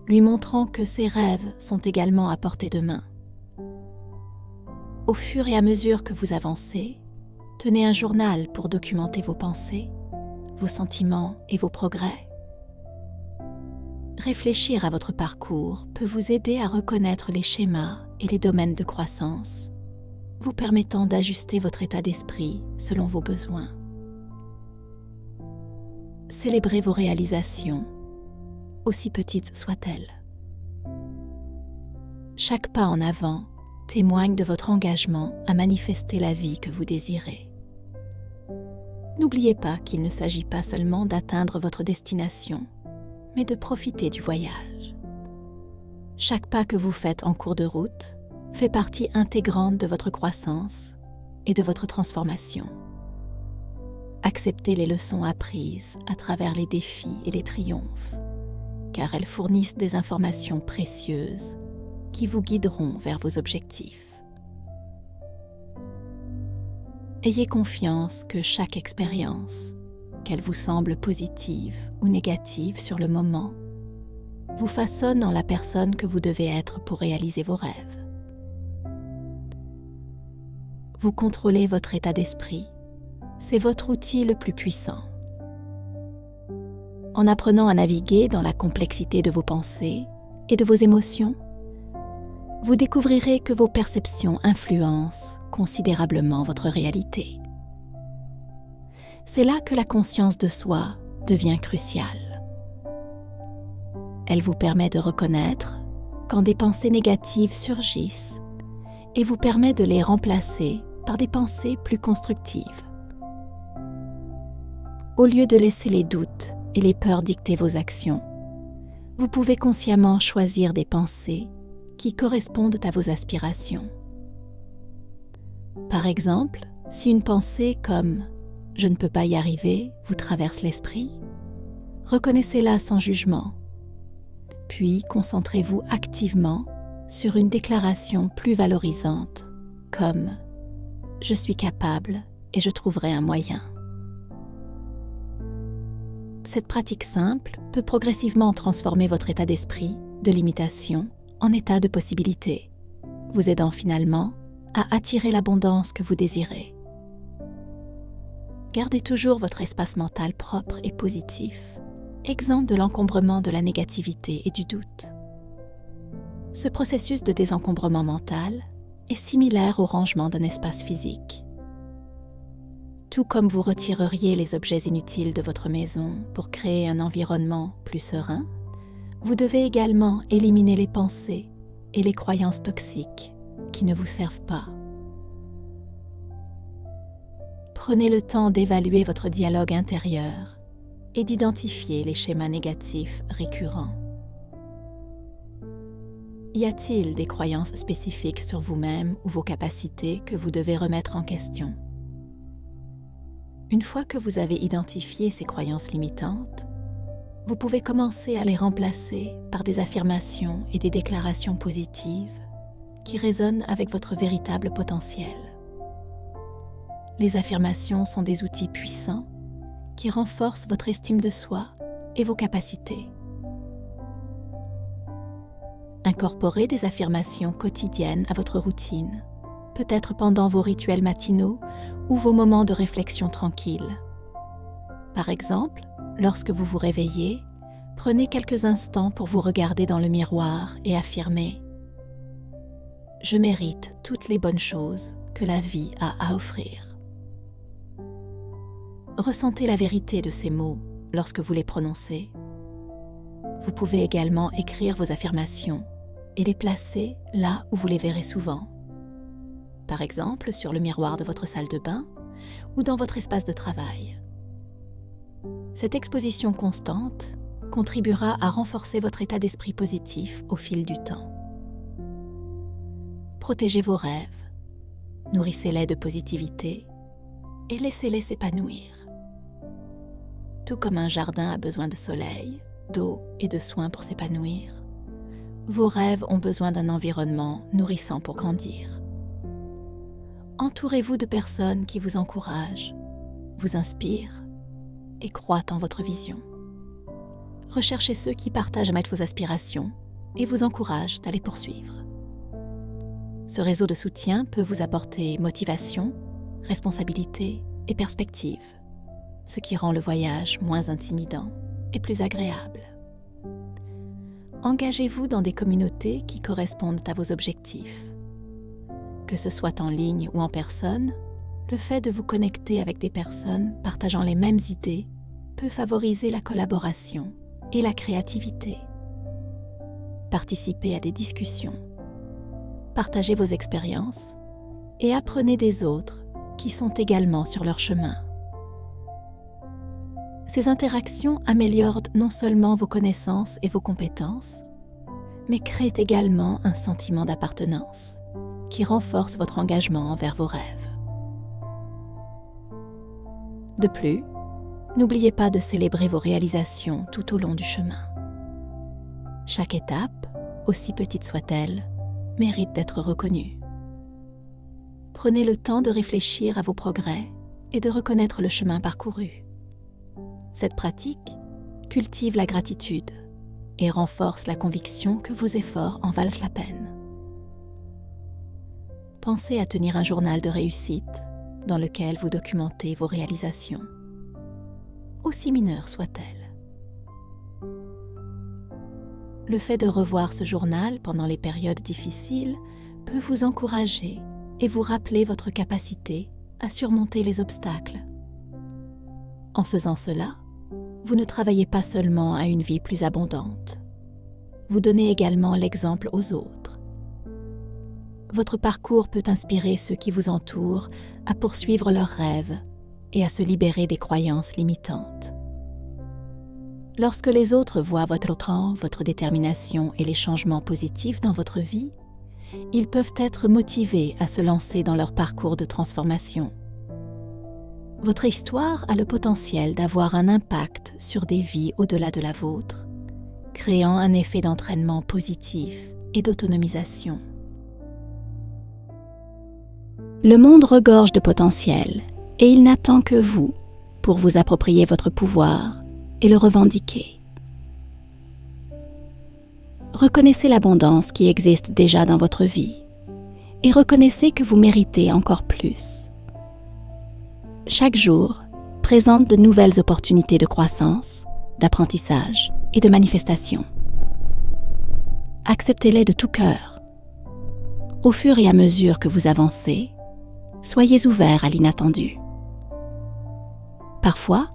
lui montrant que ses rêves sont également à portée de main. Au fur et à mesure que vous avancez, tenez un journal pour documenter vos pensées, vos sentiments et vos progrès. Réfléchir à votre parcours peut vous aider à reconnaître les schémas et les domaines de croissance, vous permettant d'ajuster votre état d'esprit selon vos besoins. Célébrez vos réalisations, aussi petites soient-elles. Chaque pas en avant témoigne de votre engagement à manifester la vie que vous désirez. N'oubliez pas qu'il ne s'agit pas seulement d'atteindre votre destination, mais de profiter du voyage. Chaque pas que vous faites en cours de route fait partie intégrante de votre croissance et de votre transformation. Acceptez les leçons apprises à travers les défis et les triomphes, car elles fournissent des informations précieuses qui vous guideront vers vos objectifs. Ayez confiance que chaque expérience, qu'elle vous semble positive ou négative sur le moment, vous façonne en la personne que vous devez être pour réaliser vos rêves. Vous contrôlez votre état d'esprit, c'est votre outil le plus puissant. En apprenant à naviguer dans la complexité de vos pensées et de vos émotions, vous découvrirez que vos perceptions influencent considérablement votre réalité. C'est là que la conscience de soi devient cruciale. Elle vous permet de reconnaître quand des pensées négatives surgissent et vous permet de les remplacer par des pensées plus constructives. Au lieu de laisser les doutes et les peurs dicter vos actions, vous pouvez consciemment choisir des pensées qui correspondent à vos aspirations. Par exemple, si une pensée comme « je ne peux pas y arriver » vous traverse l'esprit, reconnaissez-la sans jugement, puis concentrez-vous activement sur une déclaration plus valorisante comme « je suis capable et je trouverai un moyen ». Cette pratique simple peut progressivement transformer votre état d'esprit de limitation en état de possibilité, vous aidant finalement à attirer l'abondance que vous désirez. Gardez toujours votre espace mental propre et positif, exempt de l'encombrement de la négativité et du doute. Ce processus de désencombrement mental est similaire au rangement d'un espace physique. Tout comme vous retireriez les objets inutiles de votre maison pour créer un environnement plus serein, vous devez également éliminer les pensées et les croyances toxiques qui ne vous servent pas. Prenez le temps d'évaluer votre dialogue intérieur et d'identifier les schémas négatifs récurrents. Y a-t-il des croyances spécifiques sur vous-même ou vos capacités que vous devez remettre en question? Une fois que vous avez identifié ces croyances limitantes, vous pouvez commencer à les remplacer par des affirmations et des déclarations positives qui résonnent avec votre véritable potentiel. Les affirmations sont des outils puissants qui renforcent votre estime de soi et vos capacités. Incorporez des affirmations quotidiennes à votre routine peut-être pendant vos rituels matinaux ou vos moments de réflexion tranquille. Par exemple, lorsque vous vous réveillez, prenez quelques instants pour vous regarder dans le miroir et affirmer « Je mérite toutes les bonnes choses que la vie a à offrir ». Ressentez la vérité de ces mots lorsque vous les prononcez. Vous pouvez également écrire vos affirmations et les placer là où vous les verrez souvent. Par exemple, sur le miroir de votre salle de bain ou dans votre espace de travail. Cette exposition constante contribuera à renforcer votre état d'esprit positif au fil du temps. Protégez vos rêves, nourrissez-les de positivité et laissez-les s'épanouir. Tout comme un jardin a besoin de soleil, d'eau et de soins pour s'épanouir, vos rêves ont besoin d'un environnement nourrissant pour grandir. Entourez-vous de personnes qui vous encouragent, vous inspirent et croient en votre vision. Recherchez ceux qui partagent vos aspirations et vous encouragent à les poursuivre. Ce réseau de soutien peut vous apporter motivation, responsabilité et perspective, ce qui rend le voyage moins intimidant et plus agréable. Engagez-vous dans des communautés qui correspondent à vos objectifs. Que ce soit en ligne ou en personne, le fait de vous connecter avec des personnes partageant les mêmes idées peut favoriser la collaboration et la créativité. Participez à des discussions, partagez vos expériences et apprenez des autres qui sont également sur leur chemin. Ces interactions améliorent non seulement vos connaissances et vos compétences, mais créent également un sentiment d'appartenance qui renforce votre engagement envers vos rêves. De plus, n'oubliez pas de célébrer vos réalisations tout au long du chemin. Chaque étape, aussi petite soit-elle, mérite d'être reconnue. Prenez le temps de réfléchir à vos progrès et de reconnaître le chemin parcouru. Cette pratique cultive la gratitude et renforce la conviction que vos efforts en valent la peine. Pensez à tenir un journal de réussite dans lequel vous documentez vos réalisations, aussi mineures soient-elles. Le fait de revoir ce journal pendant les périodes difficiles peut vous encourager et vous rappeler votre capacité à surmonter les obstacles. En faisant cela, vous ne travaillez pas seulement à une vie plus abondante, vous donnez également l'exemple aux autres. Votre parcours peut inspirer ceux qui vous entourent à poursuivre leurs rêves et à se libérer des croyances limitantes. Lorsque les autres voient votre temps, votre détermination et les changements positifs dans votre vie, ils peuvent être motivés à se lancer dans leur parcours de transformation. Votre histoire a le potentiel d'avoir un impact sur des vies au-delà de la vôtre, créant un effet d'entraînement positif et d'autonomisation. Le monde regorge de potentiel et il n'attend que vous pour vous approprier votre pouvoir et le revendiquer. Reconnaissez l'abondance qui existe déjà dans votre vie et reconnaissez que vous méritez encore plus. Chaque jour présente de nouvelles opportunités de croissance, d'apprentissage et de manifestation. Acceptez-les de tout cœur. Au fur et à mesure que vous avancez, soyez ouverts à l'inattendu. Parfois,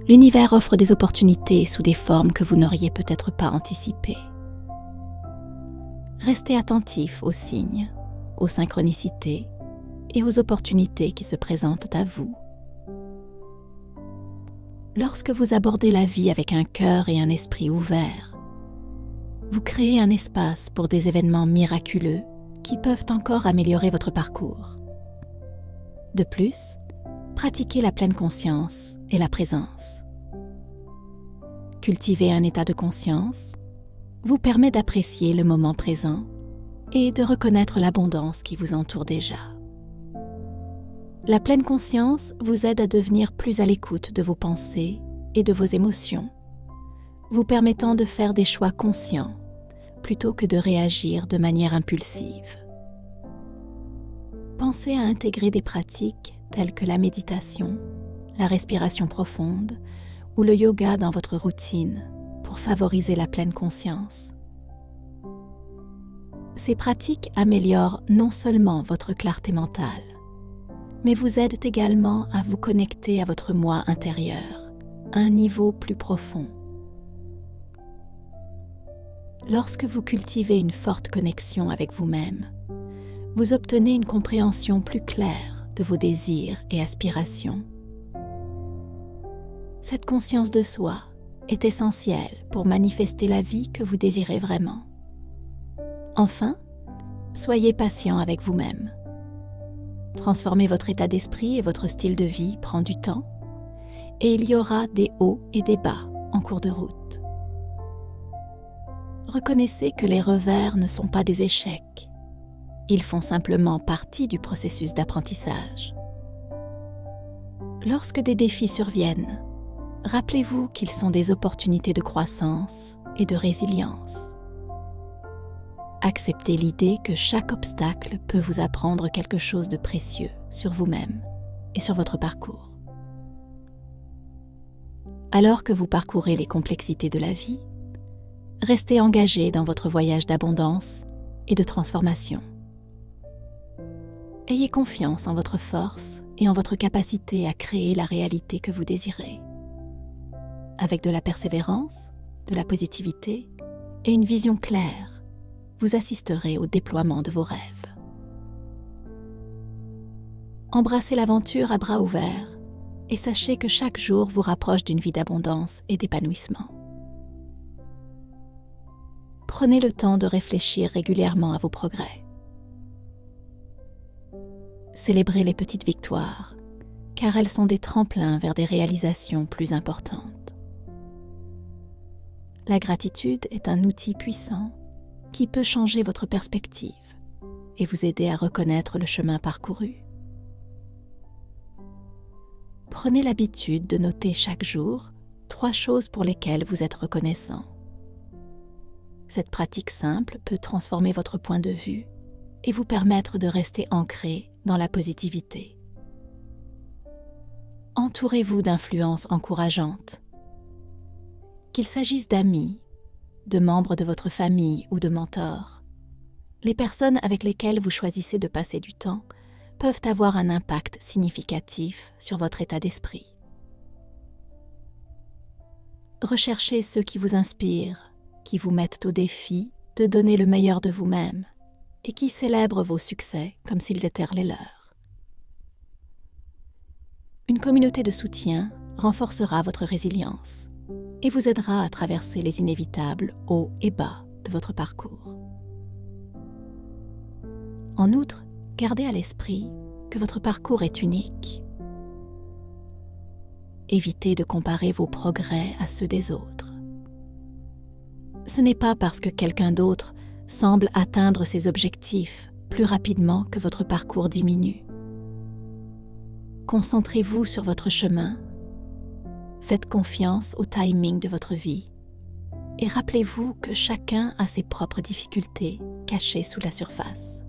l'univers offre des opportunités sous des formes que vous n'auriez peut-être pas anticipées. Restez attentifs aux signes, aux synchronicités et aux opportunités qui se présentent à vous. Lorsque vous abordez la vie avec un cœur et un esprit ouverts, vous créez un espace pour des événements miraculeux qui peuvent encore améliorer votre parcours. De plus, pratiquez la pleine conscience et la présence. Cultiver un état de conscience vous permet d'apprécier le moment présent et de reconnaître l'abondance qui vous entoure déjà. La pleine conscience vous aide à devenir plus à l'écoute de vos pensées et de vos émotions, vous permettant de faire des choix conscients plutôt que de réagir de manière impulsive. pensez à intégrer des pratiques telles que la méditation, la respiration profonde ou le yoga dans votre routine pour favoriser la pleine conscience. Ces pratiques améliorent non seulement votre clarté mentale, mais vous aident également à vous connecter à votre moi intérieur, à un niveau plus profond. Lorsque vous cultivez une forte connexion avec vous-même, vous obtenez une compréhension plus claire de vos désirs et aspirations. Cette conscience de soi est essentielle pour manifester la vie que vous désirez vraiment. Enfin, soyez patient avec vous-même. Transformer votre état d'esprit et votre style de vie prend du temps, et il y aura des hauts et des bas en cours de route. Reconnaissez que les revers ne sont pas des échecs. Ils font simplement partie du processus d'apprentissage. Lorsque des défis surviennent, rappelez-vous qu'ils sont des opportunités de croissance et de résilience. Acceptez l'idée que chaque obstacle peut vous apprendre quelque chose de précieux sur vous-même et sur votre parcours. Alors que vous parcourez les complexités de la vie, restez engagé dans votre voyage d'abondance et de transformation. Ayez confiance en votre force et en votre capacité à créer la réalité que vous désirez. Avec de la persévérance, de la positivité et une vision claire, vous assisterez au déploiement de vos rêves. Embrassez l'aventure à bras ouverts et sachez que chaque jour vous rapproche d'une vie d'abondance et d'épanouissement. Prenez le temps de réfléchir régulièrement à vos progrès. Célébrez les petites victoires, car elles sont des tremplins vers des réalisations plus importantes. La gratitude est un outil puissant qui peut changer votre perspective et vous aider à reconnaître le chemin parcouru. Prenez l'habitude de noter chaque jour 3 choses pour lesquelles vous êtes reconnaissant. Cette pratique simple peut transformer votre point de vue et vous permettre de rester ancré dans la positivité. Entourez-vous d'influences encourageantes. Qu'il s'agisse d'amis, de membres de votre famille ou de mentors, les personnes avec lesquelles vous choisissez de passer du temps peuvent avoir un impact significatif sur votre état d'esprit. Recherchez ceux qui vous inspirent, qui vous mettent au défi de donner le meilleur de vous-même et qui célèbrent vos succès comme s'ils étaient les leurs. Une communauté de soutien renforcera votre résilience et vous aidera à traverser les inévitables hauts et bas de votre parcours. En outre, gardez à l'esprit que votre parcours est unique. Évitez de comparer vos progrès à ceux des autres. Ce n'est pas parce que quelqu'un d'autre semble atteindre ses objectifs plus rapidement que votre parcours diminue. Concentrez-vous sur votre chemin, faites confiance au timing de votre vie et rappelez-vous que chacun a ses propres difficultés cachées sous la surface.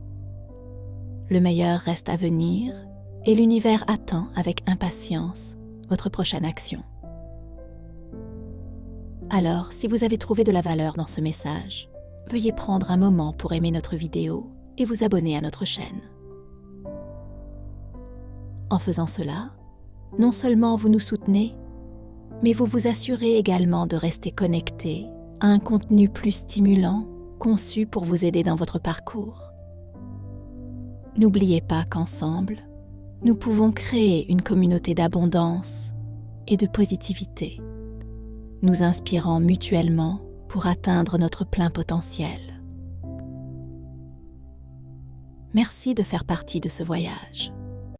Le meilleur reste à venir et l'univers attend avec impatience votre prochaine action. Alors, si vous avez trouvé de la valeur dans ce message, veuillez prendre un moment pour aimer notre vidéo et vous abonner à notre chaîne. En faisant cela, non seulement vous nous soutenez, mais vous vous assurez également de rester connecté à un contenu plus stimulant conçu pour vous aider dans votre parcours. N'oubliez pas qu'ensemble, nous pouvons créer une communauté d'abondance et de positivité, nous inspirant mutuellement pour atteindre notre plein potentiel. Merci de faire partie de ce voyage.